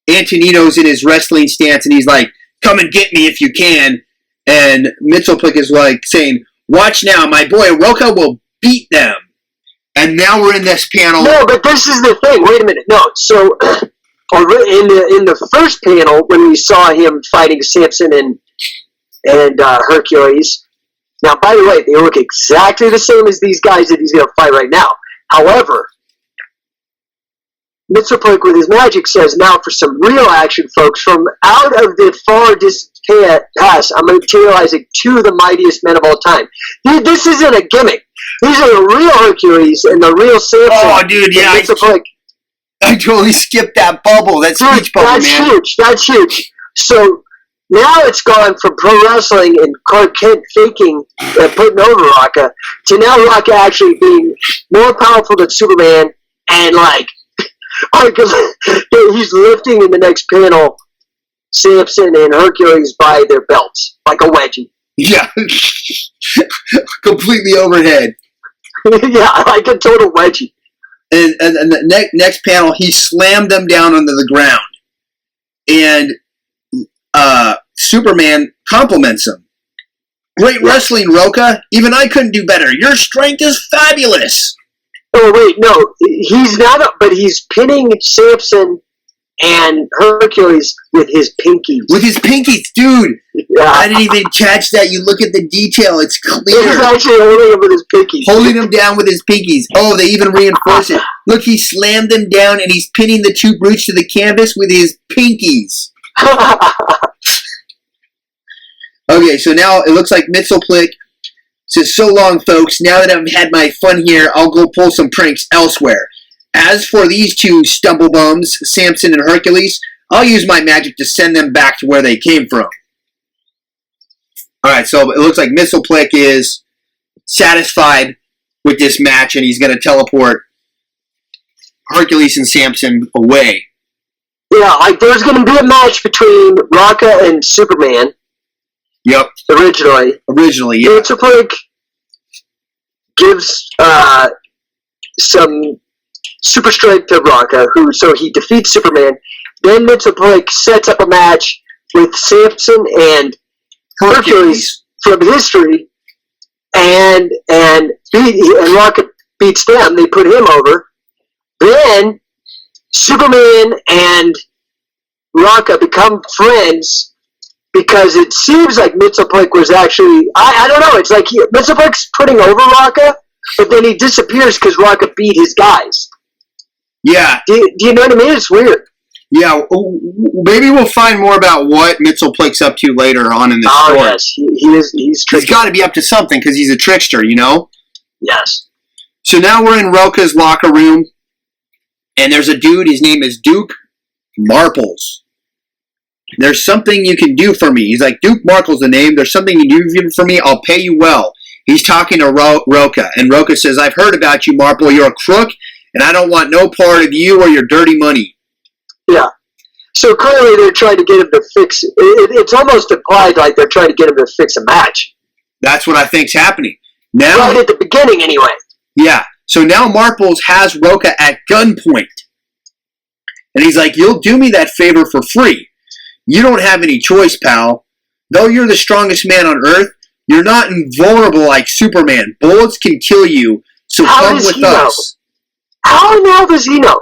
Antonino's in his wrestling stance, and he's like, "Come and get me if you can." And Mxyzptlk is like saying, "Watch now, my boy Rocca will beat them." And now we're in this panel. No, but this is the thing. Wait a minute. No, so in the first panel when we saw him fighting Samson and Hercules. Now, by the way, they look exactly the same as these guys that he's going to fight right now. However, Mxyzptlk with his magic says, "Now for some real action, folks. From out of the far distant past, I'm materializing two of the mightiest men of all time." Dude, this isn't a gimmick. These are the real Hercules and the real Samson. Oh, dude, yeah. I totally skipped that bubble. That speech bubble, man. That's huge. So now it's gone from pro wrestling and Clark Kent faking and putting over Rocca to now Rocca actually being more powerful than Superman and he's lifting in the next panel Samson and Hercules by their belts like a wedgie. Yeah, completely overhead. Yeah, like a total wedgie. And the next panel, he slammed them down onto the ground, and Superman compliments him. "Great wrestling, Rocca. Even I couldn't do better. Your strength is fabulous." Oh, wait, no. He's not, but he's pinning Samson and Hercules with his pinkies. With his pinkies, dude. Yeah. I didn't even catch that. You look at the detail. It's clear. He's actually holding him with his pinkies. Holding him down with his pinkies. Oh, they even reinforce it. Look, he slammed them down, and he's pinning the two brutes to the canvas with his pinkies. Okay, so now it looks like Mxyzptlk says, "So long, folks. Now that I've had my fun here, I'll go pull some pranks elsewhere. As for these two stumblebums, Samson and Hercules, I'll use my magic to send them back to where they came from." Alright, so it looks like Mxyzptlk is satisfied with this match, and he's going to teleport Hercules and Samson away. Yeah, there's going to be a match between Rocca and Superman. Yep. Originally, yeah. Mxyzptlk gives some super strength to Rocca, so he defeats Superman. Then Mxyzptlk sets up a match with Samson and Hercules from history, and Rocca beats them. They put him over. Then Superman and Rocca become friends because it seems like Mxyzptlk was actually, I don't know, it's like Mxyzptlk's putting over Rocca, but then he disappears because Rocca beat his guys. Yeah. Do you know what I mean? It's weird. Yeah, maybe we'll find more about what Mxyzptlk's up to later on in the story. Oh, yes. He's tricky. He's got to be up to something because he's a trickster, you know? Yes. So now we're in Rocca's locker room, and there's a dude, his name is Duke Marples. There's something you can do for me. He's like, Duke Marples the name. There's something you can do for me. I'll pay you well. He's talking to Rocca, and Rocca says, I've heard about you, Marple. You're a crook, and I don't want no part of you or your dirty money. Yeah. So clearly they're trying to get him to fix it. It's almost implied like they're trying to get him to fix a match. That's what I think's happening. Now, right at the beginning, anyway. Yeah. So now Marples has Rocca at gunpoint. And he's like, you'll do me that favor for free. You don't have any choice, pal. Though you're the strongest man on Earth, you're not invulnerable like Superman. Bullets can kill you, so come with us. How in the hell does he know?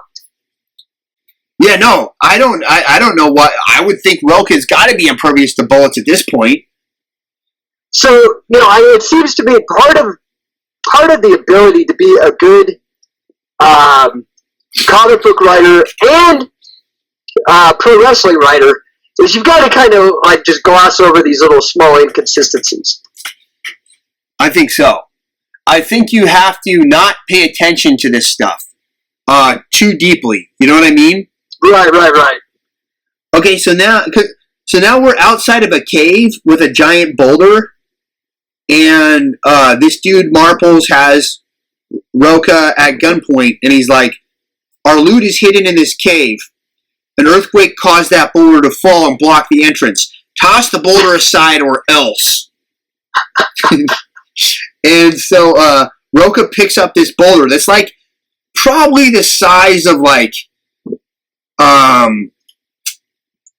Yeah, no, I don't know what. I would think Rocca's got to be impervious to bullets at this point. So, it seems to be part of the ability to be a good comic book writer and pro wrestling writer is you've got to kind of like just gloss over these little small inconsistencies. I think so. I think you have to not pay attention to this stuff too deeply. You know what I mean? Right. Okay, so now we're outside of a cave with a giant boulder, and this dude Marples has Rocca at gunpoint, and he's like, our loot is hidden in this cave. An earthquake caused that boulder to fall and block the entrance. Toss the boulder aside or else. And so Rocca picks up this boulder that's like probably the size of like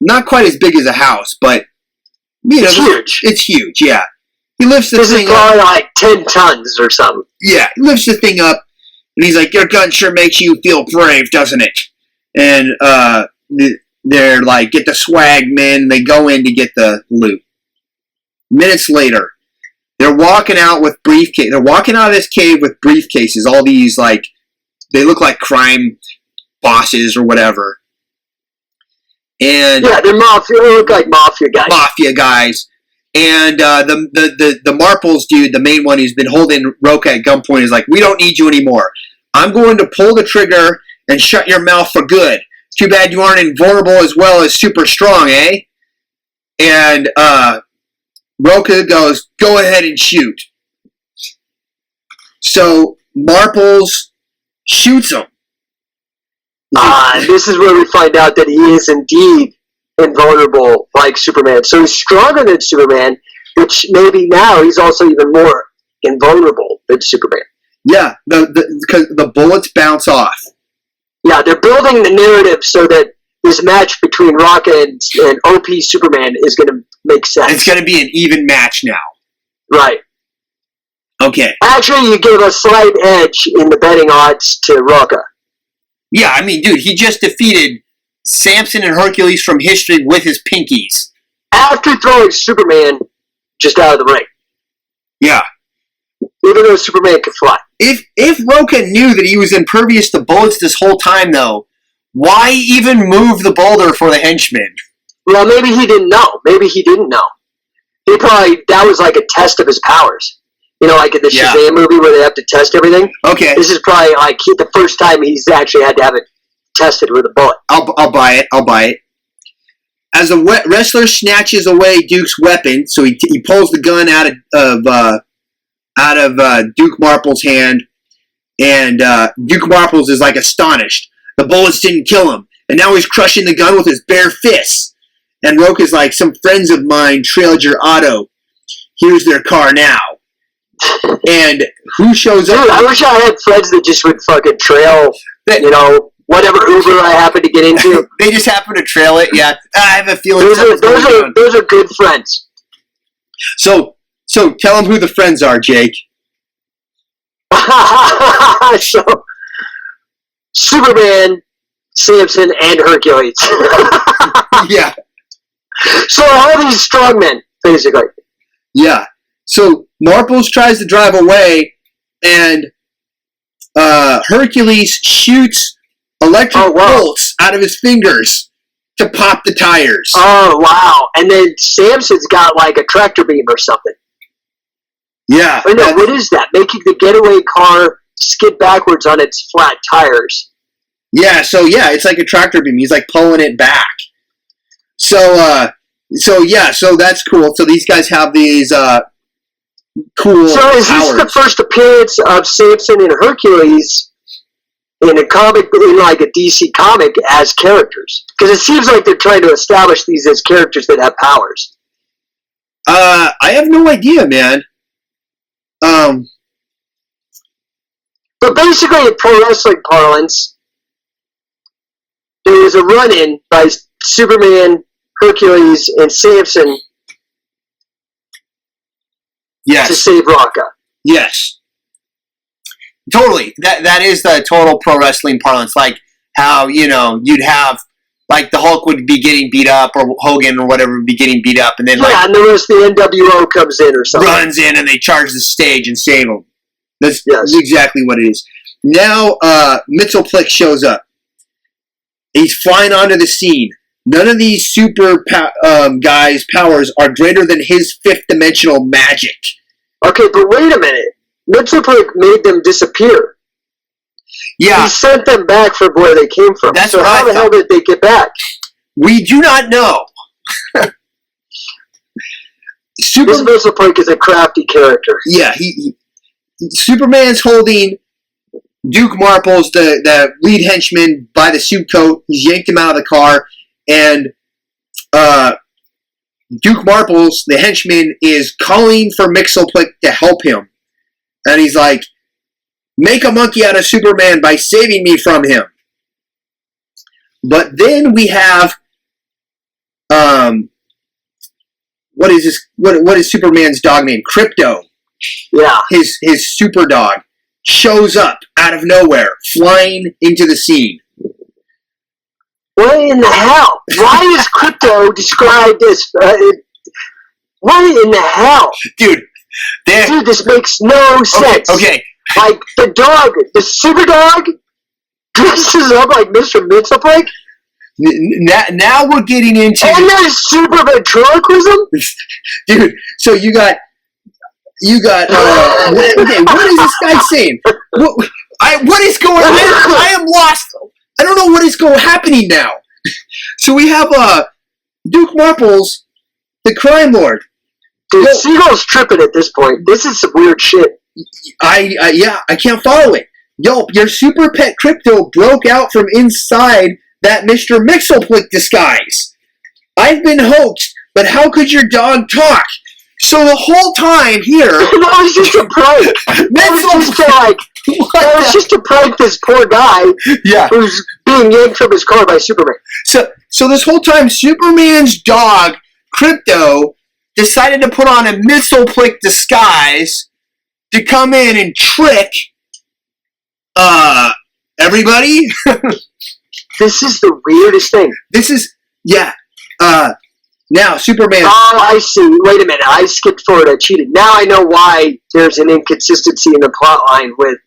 not quite as big as a house, but it's huge. It's huge, yeah. He lifts the thing up. This is probably like 10 tons or something. Yeah, he lifts the thing up, and he's like, your gun sure makes you feel brave, doesn't it? And they're like, get the swag, man. They go in to get the loot. Minutes later, they're walking out with briefcases. They're walking out of this cave with briefcases. All these, like, they look like crime bosses or whatever. And yeah, they're mafia. They look like mafia guys. Mafia guys. And the Marples dude, the main one who's been holding Rocca at gunpoint, is like, we don't need you anymore. I'm going to pull the trigger and shut your mouth for good. Too bad you aren't invulnerable as well as super strong, eh? And Rocca goes, go ahead and shoot. So Marples shoots him. This is where we find out that he is indeed invulnerable like Superman. So he's stronger than Superman, which maybe now he's also even more invulnerable than Superman. Yeah, because the bullets bounce off. Yeah, they're building the narrative so that this match between Rocca and OP Superman is going to make sense. It's going to be an even match now. Right. Okay. Actually, you give a slight edge in the betting odds to Rocca. Yeah, I mean, dude, he just defeated Samson and Hercules from history with his pinkies. After throwing Superman just out of the ring. Yeah. Even though Superman could fly. If Rocca knew that he was impervious to bullets this whole time, though, why even move the boulder for the henchman? Well, maybe he didn't know. He probably, that was like a test of his powers. You know, like in the Shazam movie where they have to test everything. Okay. This is probably like the first time he's actually had to have it tested with a bullet. I'll buy it. As a wrestler snatches away Duke's weapon, so he pulls the gun out of Duke Marples' hand, and Duke Marples is like astonished. The bullets didn't kill him, and now he's crushing the gun with his bare fists. And Rocca's like, some friends of mine trailed your auto. Here's their car now. And who shows up? Dude, I wish I had friends that just would fucking trail, whatever Uber I happen to get into. They just happen to trail it, yeah. I have a feeling those are good friends. So tell them who the friends are, Jake. So, Superman Samson, and Hercules. Yeah. So all these strong men, basically. Yeah. So Marples tries to drive away, and Hercules shoots electric bolts out of his fingers to pop the tires. Oh, wow. And then Samson's got like a tractor beam or something. Yeah. Or no, what is that? Making the getaway car skid backwards on its flat tires. Yeah, so yeah, it's like a tractor beam. He's like pulling it back. So that's cool. So these guys have these cool So is powers. this the first appearance of Samson and Hercules in a comic, in like a DC comic, as characters? Because it seems like they're trying to establish these as characters that have powers. I have no idea, man. But basically, in pro wrestling parlance, there was a run-in by Superman, Hercules, and Samson to save Rocca. Yes. Totally. That is the total pro wrestling parlance. Like how, you'd have, like the Hulk would be getting beat up, or Hogan or whatever would be getting beat up, and then and the rest of the NWO comes in or something. Runs in and they charge the stage and save them. That's exactly what it is. Now, Mxyzptlk shows up. He's flying onto the scene. None of these super guys' powers are greater than his fifth-dimensional magic. Okay, but wait a minute. Mxyzptlk made them disappear. Yeah. He sent them back from where they came from. That's so how the hell did they get back? We do not know. This Mxyzptlk is a crafty character. Yeah, Superman's holding Duke Marples, the lead henchman, by the suit coat. He's yanked him out of the car, and Duke Marples, the henchman, is calling for Mxyzptlk to help him. And he's like, make a monkey out of Superman by saving me from him. But then we have, what is this? What is Superman's dog name? Crypto. Yeah. His super dog shows up out of nowhere, flying into the scene. What in the hell? Why is Crypto described as... what in the hell? Dude, this makes no sense. Okay. Like, the dog, the super dog, dresses up like Mr. Mxyzptlk? Now we're getting into... And there's super ventriloquism? Dude, so you got okay, what is this guy saying? What is going on? I am lost. I don't know what is happening now. So we have Duke Marples, the crime lord. Dude, Seagull's tripping at this point. This is some weird shit. I can't follow it. Yo, your super pet Crypto broke out from inside that Mr. Mxyzptlk disguise. I've been hoaxed, but how could your dog talk? So the whole time here... that was just a prank. That was just to prank this poor guy who's being yanked from his car by Superman. So this whole time, Superman's dog, Crypto, decided to put on a Mxyzptlk disguise to come in and trick everybody. This is the weirdest thing. Now, Superman... Oh, I see. Wait a minute. I skipped forward. I cheated. Now I know why there's an inconsistency in the plot line with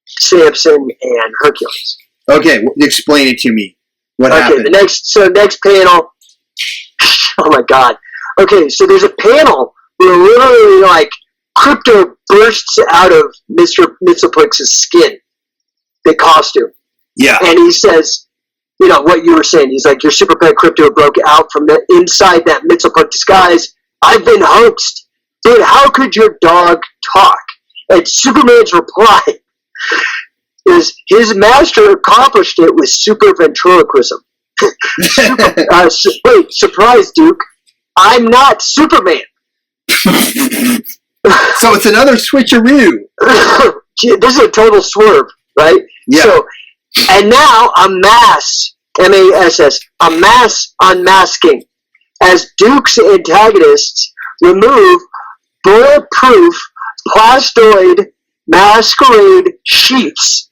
Samson and Hercules. Okay, explain it to me. What happened? Okay, next panel... Oh, my God. Okay, so there's a panel where literally, like, Crypto bursts out of Mr. Mxyzptlk's skin. The costume. Yeah. And he says... what you were saying. He's like, your super pet Crypto broke out from inside that Mxyzptlk disguise. I've been hoaxed. Dude, how could your dog talk? And Superman's reply is, his master accomplished it with super ventriloquism. Wait, surprise, Duke. I'm not Superman. So it's another switcheroo. This is a total swerve, right? Yeah. So, and now a mass, M-A-S-S, a mass unmasking, as Duke's antagonists remove bulletproof plastoid masquerade sheets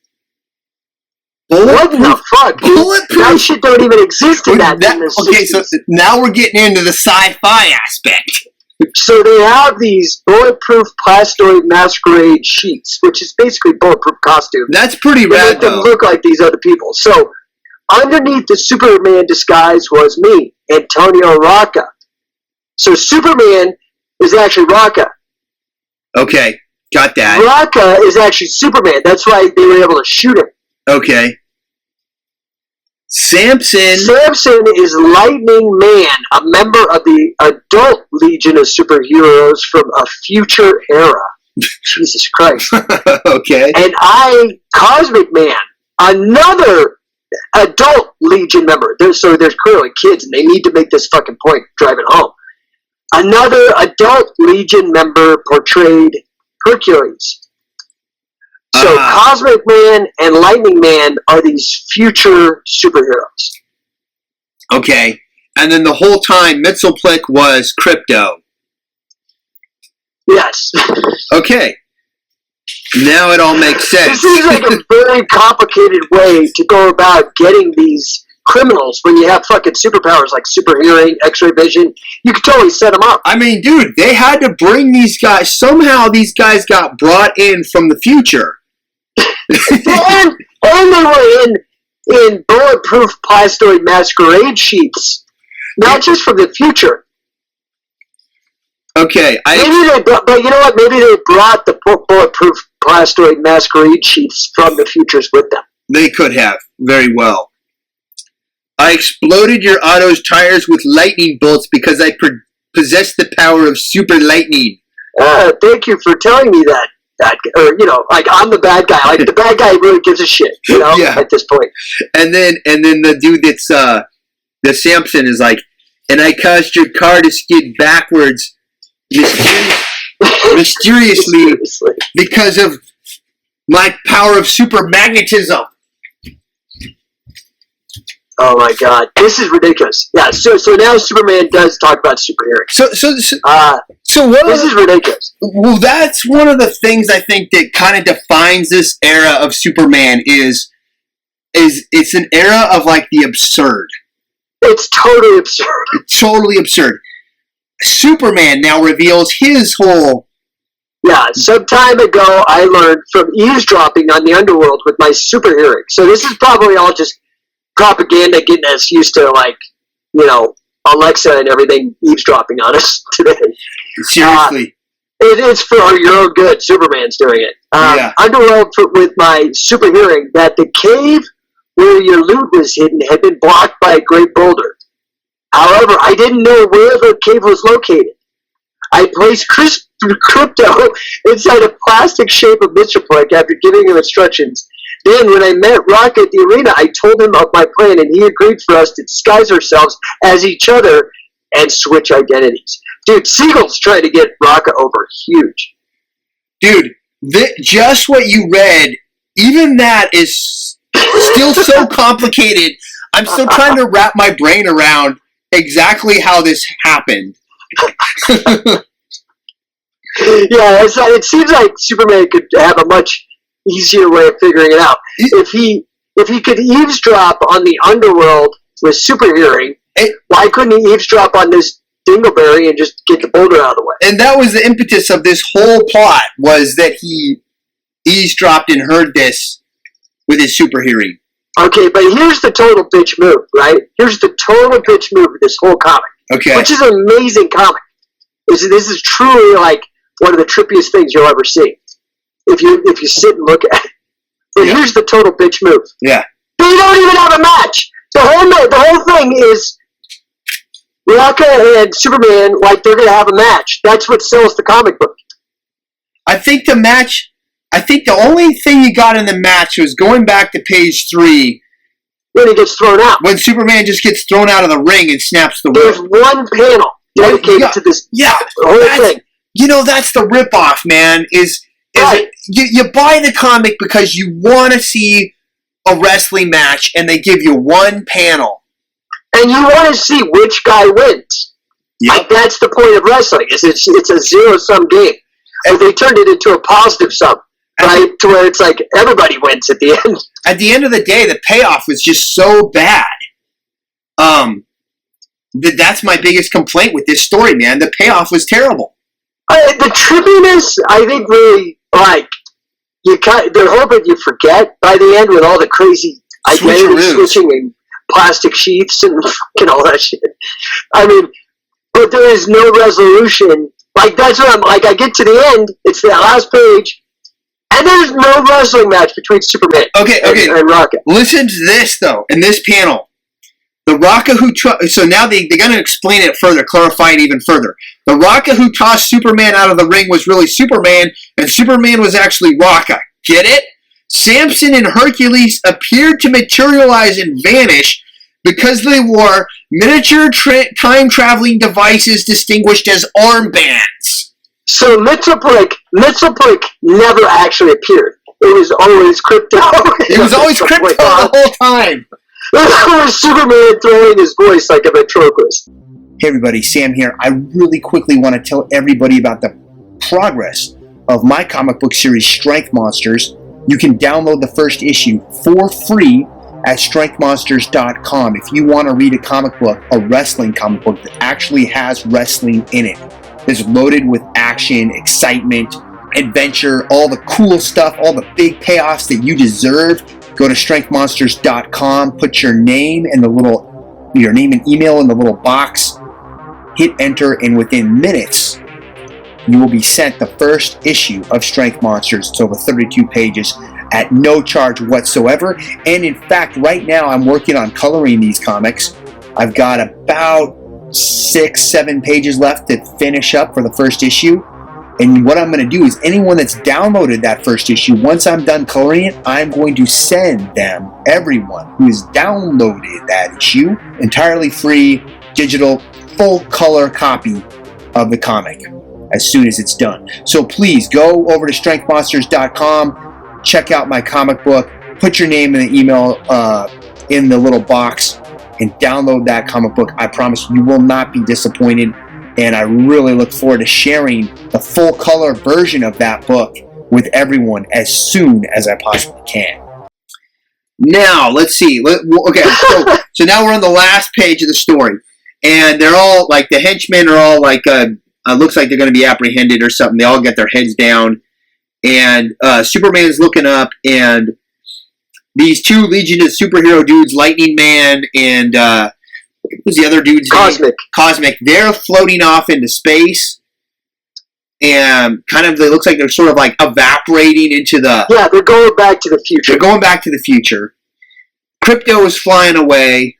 What the fuck? Bulletproof. That shit don't even exist in that. Okay, so now we're getting into the sci-fi aspect. So they have these bulletproof plastoid masquerade sheets, which is basically bulletproof costume. That's pretty They rad, make them though. look like these other people. So underneath the Superman disguise was me, Antonio Rocca. So Superman is actually Rocca. Okay, got that. Rocca is actually Superman. That's why they were able to shoot him. Okay. Samson is Lightning Man, a member of the adult Legion of Superheroes from a future era. Jesus Christ. Okay. And Cosmic Man, another adult Legion member. There's clearly kids, and they need to make this fucking point driving home. Another adult Legion member portrayed Hercules. So Cosmic Man and Lightning Man are these future superheroes. Okay. And then the whole time, Mxyzptlk was Crypto. Yes. Okay. Now it all makes sense. This seems like a very complicated way to go about getting these criminals when you have fucking superpowers like super hearing, x-ray vision. You could totally set them up. I mean, dude, they had to bring these guys. Somehow these guys got brought in from the future. and they were in bulletproof plastoid masquerade sheets, not just from the future. Okay, but you know what? Maybe they brought the bulletproof plastoid masquerade sheets from the futures with them. They could have, very well. I exploded your auto's tires with lightning bolts because I possess the power of super lightning. Thank you for telling me that. Like I'm the bad guy. Like the bad guy really gives a shit, at this point. And then the dude that's the Samson is like, and I caused your car to skid backwards mysteriously because of my power of super magnetism. Oh my god, this is ridiculous. Yeah, so now Superman does talk about super hearing. So what? This is ridiculous. Well, that's one of the things I think that kind of defines this era of Superman is it's an era of like the absurd. It's totally absurd. It's totally absurd. Superman now reveals his whole. Yeah, some time ago I learned from eavesdropping on the underworld with my super hearing. So this is probably all just propaganda getting us used to, like, Alexa and everything eavesdropping on us today. Seriously. It's for your own good. Superman's doing it. Underworld with my super hearing that the cave where your loot was hidden had been blocked by a great boulder. However, I didn't know where the cave was located. I placed Crypto inside a plastic shape of Mxyzptlk after giving him instructions. Then, when I met Rocca at the arena, I told him of my plan, and he agreed for us to disguise ourselves as each other and switch identities. Dude, Siegel's trying to get Rocca over huge. Dude, just what you read, even that is still so complicated. I'm still trying to wrap my brain around exactly how this happened. Yeah, it seems like Superman could have a much easier way of figuring it out. If he could eavesdrop on the underworld with super hearing, why couldn't he eavesdrop on this dingleberry and just get the boulder out of the way? And that was the impetus of this whole plot, was that he eavesdropped and heard this with his super hearing. Okay, but here's the total bitch move, right? Here's the total bitch move of this whole comic. Okay. Which is an amazing comic. This is truly like one of the trippiest things you'll ever see. If you sit and look at it. But here's the total bitch move. Yeah. They don't even have a match. The whole thing is Rocca and Superman, like, they're going to have a match. That's what sells the comic book. I think the only thing you got in the match was going back to page 3. When he gets thrown out. When Superman just gets thrown out of the ring and snaps the There's rope. one panel dedicated to this whole thing. That's the ripoff, man. Right. You buy the comic because you want to see a wrestling match, and they give you one panel. And you want to see which guy wins. Yep. Like, that's the point of wrestling. It's a zero-sum game. And they turned it into a positive sum, right? To where it's like everybody wins at the end. at the end of the day, the payoff was just so bad. That's my biggest complaint with this story, man. The payoff was terrible. The trippiness, I think, really, like, they're hoping you forget by the end with all the crazy identity switching and plastic sheets and fucking all that shit. I mean, but there is no resolution. Like, that's what I'm like. I get to the end, it's the last page, and there's no wrestling match between Superman and Rocca. Listen to this, though, in this panel. The Rocca who so now they're going to explain it further, clarify it even further. The Rocca who tossed Superman out of the ring was really Superman, and Superman was actually Rocca. Get it? Samson and Hercules appeared to materialize and vanish because they wore miniature time-traveling devices distinguished as armbands. So Mitsoplik never actually appeared. It was always Crypto. It was always Crypto the whole time. It was Superman throwing his voice like a ventriloquist. Hey everybody, Sam here. I really quickly want to tell everybody about the progress of my comic book series, Strength Monsters. You can download the first issue for free at strengthmonsters.com if you want to read a comic book, a wrestling comic book that actually has wrestling in it. It's loaded with action, excitement, adventure, all the cool stuff, all the big payoffs that you deserve. Go to strengthmonsters.com, put your name and email in the little box, hit enter, and within minutes, you will be sent the first issue of Strength Monsters. It's over 32 pages at no charge whatsoever. And in fact, right now I'm working on coloring these comics. I've got about 6-7 pages left to finish up for the first issue. And what I'm going to do is anyone that's downloaded that first issue, once I'm done coloring it, I'm going to send them, everyone who has downloaded that issue, entirely free, digital, full color copy of the comic as soon as it's done. So please go over to strengthmonsters.com, check out my comic book, put your name in the email in the little box, and download that comic book. I promise you will not be disappointed. And I really look forward to sharing the full color version of that book with everyone as soon as I possibly can. Now, let's see. Okay, so now we're on the last page of the story. And they're all, like, the henchmen are all, like, looks like they're going to be apprehended or something. They all get their heads down. And Superman's looking up, and these two Legion of Superhero dudes, Lightning Man and... who's the other dude's name? Cosmic. They're floating off into space, and kind of, it looks like they're sort of like evaporating into the... Yeah, they're going back to the future. They're going back to the future. Crypto is flying away,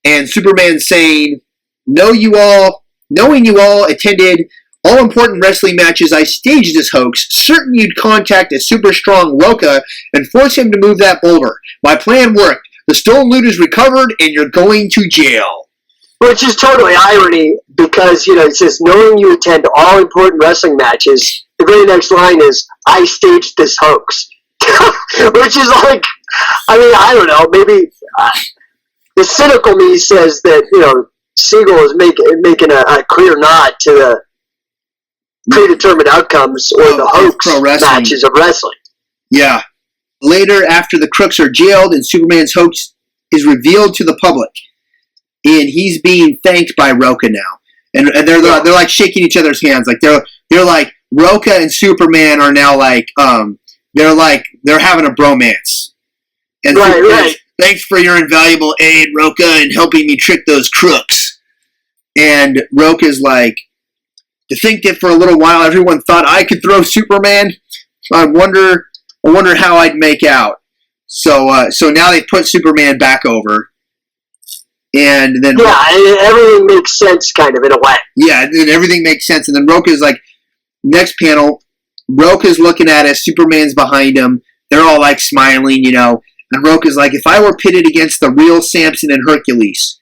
and Superman's saying, knowing you all attended all important wrestling matches, I staged this hoax, certain you'd contact a super strong Rocca and force him to move that boulder. My plan worked. The stolen loot is recovered, and you're going to jail. Which is totally irony, because, it says, knowing you attend all important wrestling matches, the very next line is, I staged this hoax. Which is like, I don't know, maybe the cynical me says that, Siegel is making a clear nod to the predetermined outcomes or the hoax matches of wrestling. Yeah. Later, after the crooks are jailed and Superman's hoax is revealed to the public, and he's being thanked by Rocca now, and they're like shaking each other's hands, like they're like Rocca and Superman are now like they're having a bromance. And right. Thanks for your invaluable aid, Rocca, in helping me trick those crooks. And Rocca's like, to think that for a little while everyone thought I could throw Superman. I wonder how I'd make out. So now they put Superman back over, and then everything makes sense, kind of, in a way. Yeah, and everything makes sense. And then Rocca's like, next panel, Rocca's looking at us. Superman's behind him. They're all like smiling, And Rocca's like, if I were pitted against the real Samson and Hercules,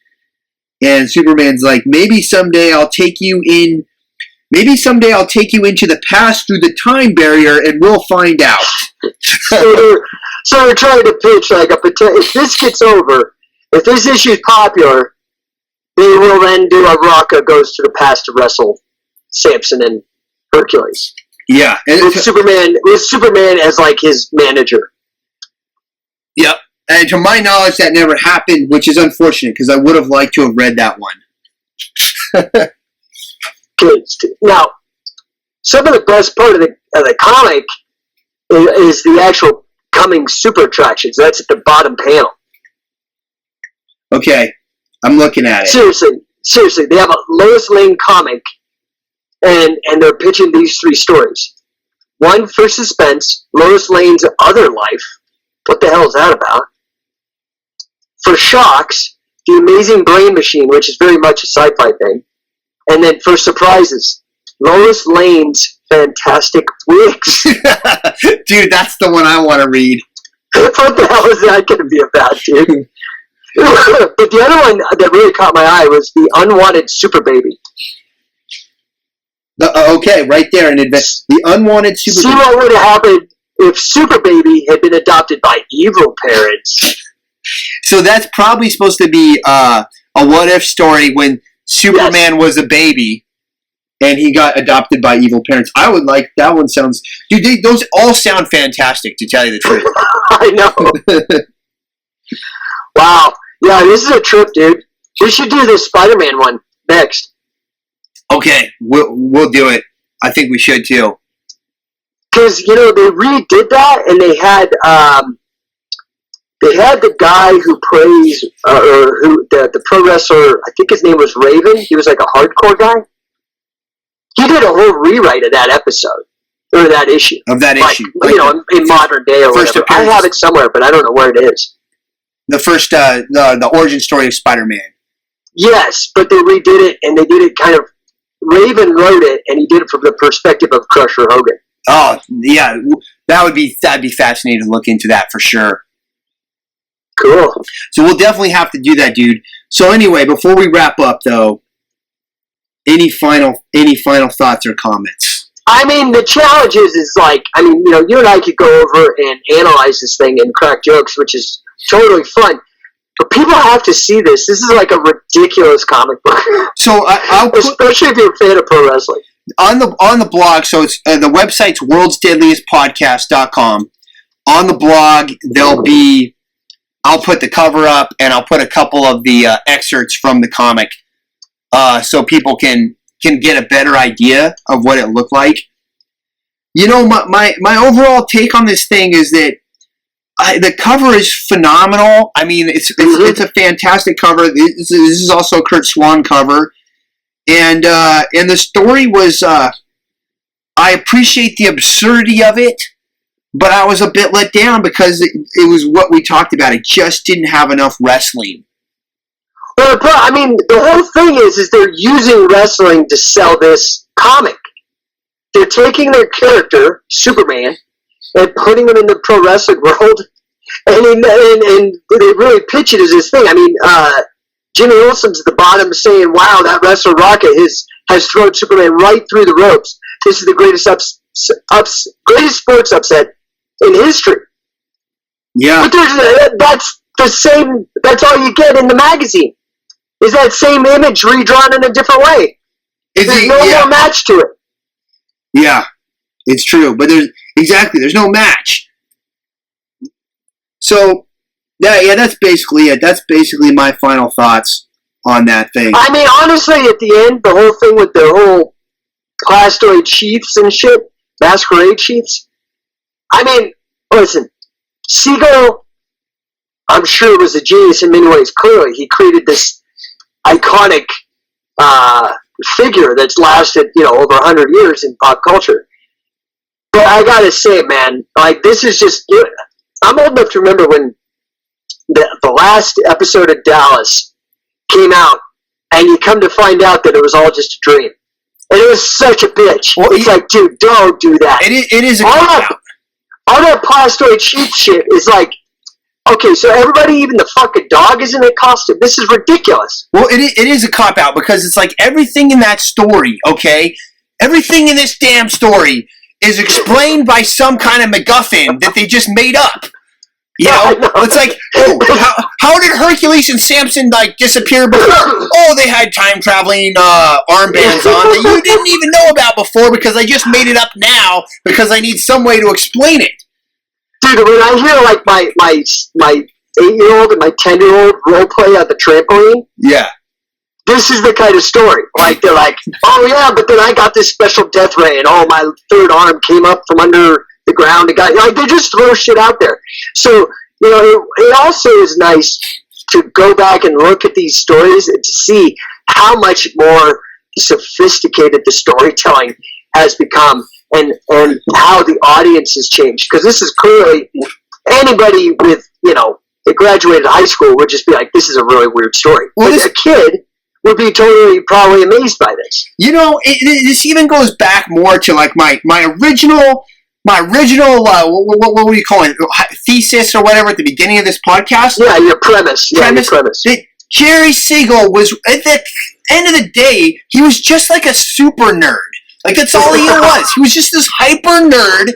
and Superman's like, maybe someday I'll take you into the past through the time barrier, and we'll find out. So they're trying to pitch like if this gets over, if this issue is popular, they will then do a Rocca goes to the past to wrestle Samson and Hercules. Yeah, with Superman as like his manager. Yep. And to my knowledge, that never happened, which is unfortunate because I would have liked to have read that one. Good. Now, some of the best part of the comic is the actual coming super attractions. That's at the bottom panel. Okay. I'm looking at it. Seriously, they have a Lois Lane comic, and they're pitching these 3 stories. One for suspense, Lois Lane's other life. What the hell is that about? For shocks, The Amazing Brain Machine, which is very much a sci-fi thing. And then for surprises, Lois Lane's Fantastic Wigs. Dude, that's the one I want to read. What the hell is that going to be about, dude? But the other one that really caught my eye was The Unwanted Super Baby. Okay, right there. The Unwanted Super Baby. See what would have happened if Super Baby had been adopted by evil parents. So that's probably supposed to be a what-if story when Superman was a baby and he got adopted by evil parents. I would like that one. Sounds, dude. Those all sound fantastic, to tell you the truth. I know. Wow. Yeah, this is a trip, dude. We should do this Spider-Man one next. Okay, we'll do it. I think we should too. Because they redid that, and they had the guy who plays or who the pro wrestler. I think his name was Raven. He was like a hardcore guy. He did a whole rewrite of that episode or that issue. Of that issue, in modern day or whatever. I have it somewhere, but I don't know where it is. The first, the origin story of Spider-Man. Yes, but they redid it, and they did it kind of. Raven wrote it, and he did it from the perspective of Crusher Hogan. Oh yeah, that'd be fascinating to look into that for sure. Cool. So we'll definitely have to do that, dude. So anyway, before we wrap up, though, any final thoughts or comments? I mean, the challenge is like, you and I could go over and analyze this thing and crack jokes, which is totally fun. But people have to see this. This is like a ridiculous comic book. So especially if you're a fan of pro wrestling. On the blog, so it's the website's worldsdeadliestpodcast.com. On the blog, I'll put the cover up and I'll put a couple of the excerpts from the comic, so people can get a better idea of what it looked like. My overall take on this thing is that the cover is phenomenal. I mean, it's a fantastic cover. This is also a Kurt Swan cover, and the story was. I appreciate the absurdity of it, but I was a bit let down because it was what we talked about. It just didn't have enough wrestling. Well, the whole thing is they're using wrestling to sell this comic. They're taking their character, Superman, and putting him in the pro wrestling world, and they really pitch it as this thing. Jimmy Olsen's at the bottom saying, "Wow, that wrestler Rocca has thrown Superman right through the ropes. This is the greatest greatest sports upset in history." Yeah, but that's the same. That's all you get in the magazine. Is that same image redrawn in a different way? There's no more match to it. Yeah, it's true, but there's no match. So, that's basically it. That's basically my final thoughts on that thing. Honestly, at the end, the whole thing with the whole plastoid sheaths and shit, masquerade sheaths. Listen, Siegel, I'm sure, was a genius in many ways. Clearly, he created this iconic figure that's lasted, over 100 years in pop culture. But I gotta say, man, this is just. I'm old enough to remember when the last episode of Dallas came out, and you come to find out that it was all just a dream. And it was such a bitch. Well, it's like, dude, don't do that. It is a cop-out. All that plastoid sheath shit is like, okay, so everybody, even the fucking dog, is in a costume. This is ridiculous. Well, it is a cop-out because it's like everything in that story, okay? Everything in this damn story is explained by some kind of MacGuffin that they just made up. It's like, how did Hercules and Samson disappear before? Oh, they had time traveling armbands on that you didn't even know about before because I just made it up now because I need some way to explain it. dude, when I hear like my 8-year-old and my 10-year-old role play at the trampoline, yeah, this is the kind of story. Like they're like, oh yeah, but then I got this special death ray, and oh my third arm came up from under the ground and got like they just throw shit out there. So it also is nice to go back and look at these stories and to see how much more sophisticated the storytelling has become and how the audience has changed. Because this is clearly anybody with that graduated high school would just be like, this is a really weird story. Well, a kid would be totally probably amazed by this. This even goes back more to like my original what do you call it, thesis or whatever at the beginning of this podcast. Yeah, your premise. Your premise. That Jerry Siegel was, at the end of the day, he was just like a super nerd. Like that's all he was. He was just this hyper nerd.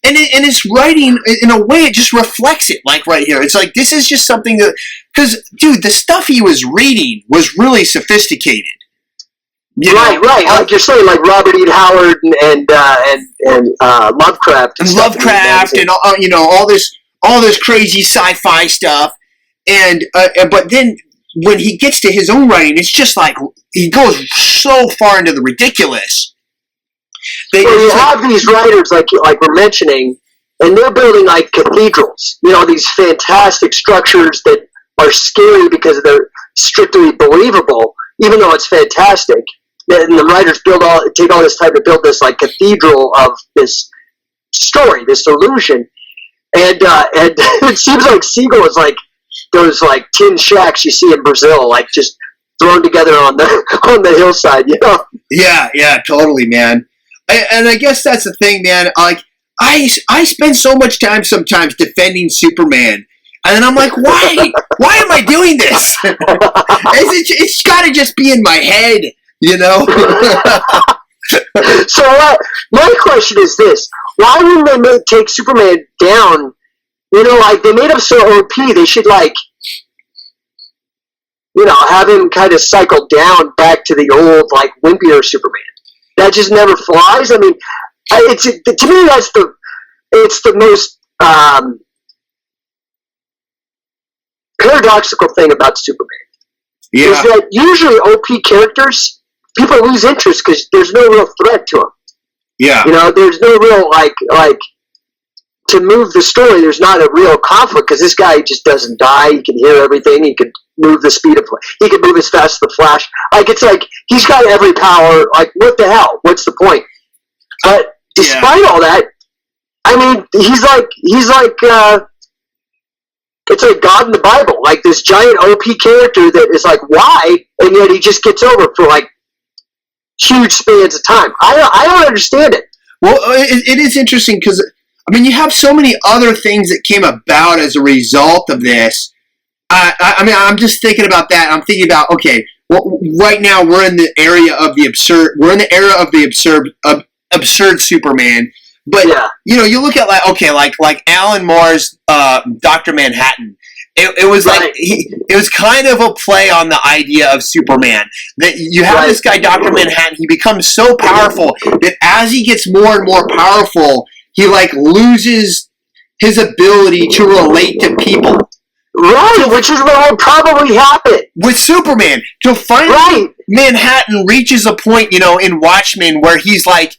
And his writing, in a way, it just reflects it, like right here. It's like, this is just something that, because, dude, the stuff he was reading was really sophisticated. Right. Like you're saying, like Robert E. Howard and Lovecraft. And Lovecraft and, all this crazy sci-fi stuff. And but then, when he gets to his own writing, it's just like, he goes so far into the ridiculous. So you have these writers, like we're mentioning, and they're building like cathedrals. These fantastic structures that are scary because they're strictly believable, even though it's fantastic. And the writers take all this time to build this like cathedral of this story, this illusion. And it seems like Siegel is like those like tin shacks you see in Brazil, like just thrown together on the hillside. Yeah, totally, man. And I guess that's the thing, man. Like, I spend so much time sometimes defending Superman, and then I'm like, why? Why am I doing this? It's got to just be in my head, So my question is this: why wouldn't they take Superman down? Like they made him so OP, they should have him kind of cycle down back to the old like wimpier Superman. That just never flies. I mean, to me that's the most paradoxical thing about Superman. Yeah. Is that usually OP characters, people lose interest because there's no real threat to them. Yeah. There's no real like to move the story. There's not a real conflict because this guy just doesn't die. He can hear everything. He can move the speed of. He can move as fast as the Flash. Like it's like he's got every power. Like what the hell? What's the point? But despite all that, I mean, he's like it's like God in the Bible, like this giant OP character that is like why, and yet he just gets over for like huge spans of time. I don't understand it. Well, it is interesting because I mean you have so many other things that came about as a result of this. I mean, I'm just thinking about that. I'm thinking about, okay, well, right now we're in the area of the absurd. We're in the era of the absurd Superman. But you look at like Alan Moore's Dr. Manhattan. It was like it was kind of a play on the idea of Superman. That you have this guy, Dr. Manhattan. He becomes so powerful that as he gets more and more powerful, he like loses his ability to relate to people. Right, which is what will probably happen with Superman. So finally, Manhattan reaches a point, in Watchmen where he's like,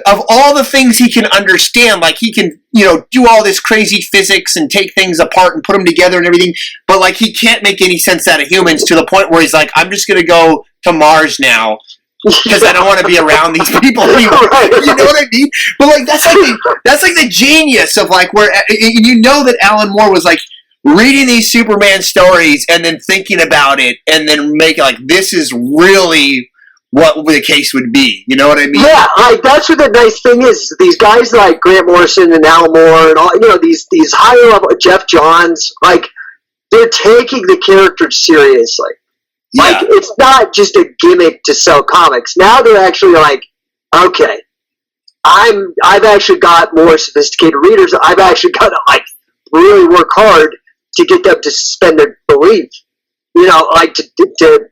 of all the things he can understand, like he can, do all this crazy physics and take things apart and put them together and everything, but like he can't make any sense out of humans to the point where he's like, I'm just going to go to Mars now because I don't want to be around these people anymore. You know what I mean? But like that's like the genius of like where that Alan Moore was like reading these Superman stories and then thinking about it and then making like this is really what the case would be. You know what I mean? Yeah, like that's what the nice thing is. These guys like Grant Morrison and Al Moore and all, these higher level Jeff Johns, like they're taking the characters seriously. Yeah. Like it's not just a gimmick to sell comics. Now they're actually like, okay, I've actually got more sophisticated readers. I've actually got to like really work hard to get them to suspend their belief. Like to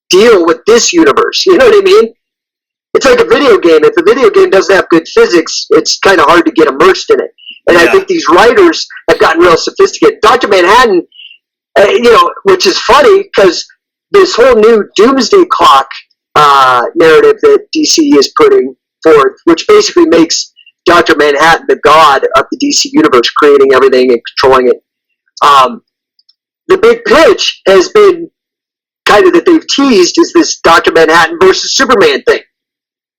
deal with this universe. You know what I mean? It's like a video game. If a video game doesn't have good physics, it's kind of hard to get immersed in it. And I think these writers have gotten real sophisticated. Dr. Manhattan, which is funny because this whole new Doomsday Clock narrative that DC is putting forth, which basically makes Dr. Manhattan the god of the DC universe, creating everything and controlling it. The big pitch has been kind of that they've teased is this Dr. Manhattan versus Superman thing.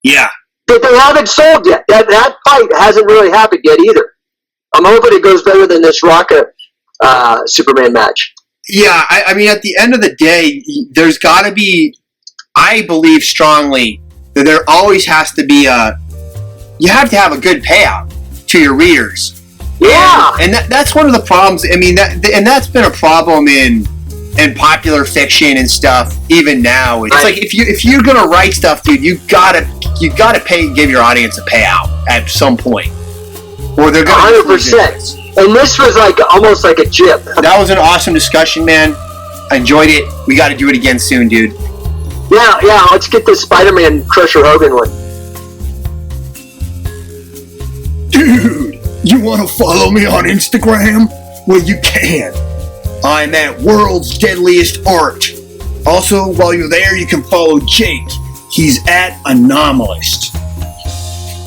Yeah. But they haven't sold yet. That fight hasn't really happened yet either. I'm hoping it goes better than this Rocca Superman match. Yeah, I mean, at the end of the day, there's got to be, I believe strongly that there always has to be you have to have a good payout to your readers. Yeah. And that's one of the problems. I mean, that's been a problem in popular fiction and stuff. Even now, it's like if you're gonna write stuff, dude, you gotta give your audience a payout at some point, or they're gonna 100%. And this was almost like a jib. That was an awesome discussion, man. I enjoyed it. We got to do it again soon, dude. Yeah. Let's get this Spider-Man Crusher Hogan one. Dude, you want to follow me on Instagram? Well, you can. I'm at World's Deadliest Art. Also, while you're there, you can follow Jake. He's at Anomalist.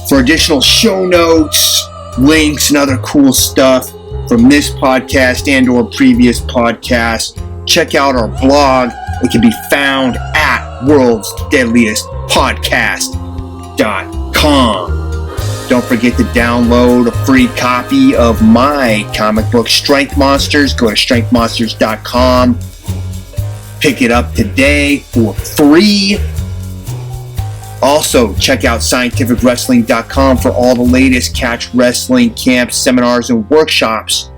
For additional show notes, links, and other cool stuff from this podcast and or previous podcasts, check out our blog. It can be found at worldsdeadliestpodcast.com. Don't forget to download a free copy of my comic book, Strength Monsters. Go to strengthmonsters.com. Pick it up today for free. Also, check out scientificwrestling.com for all the latest catch wrestling camps, seminars, and workshops.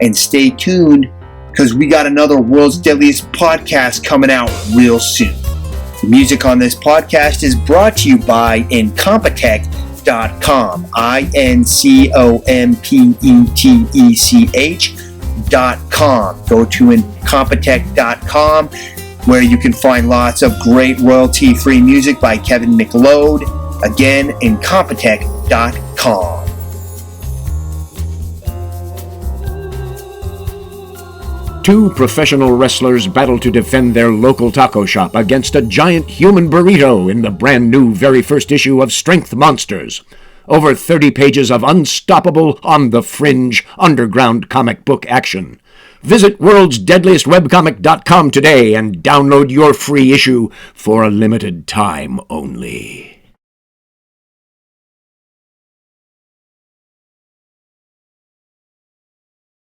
And stay tuned, because we got another World's Deadliest podcast coming out real soon. The music on this podcast is brought to you by Incompetech.com. Incompetech.com. Go to Incompetech.com, where you can find lots of great royalty-free music by Kevin McLeod. Again, Incompetech.com. Two professional wrestlers battle to defend their local taco shop against a giant human burrito in the brand new very first issue of Strength Monsters. Over 30 pages of unstoppable, on-the-fringe, underground comic book action. Visit worldsdeadliestwebcomic.com today and download your free issue for a limited time only.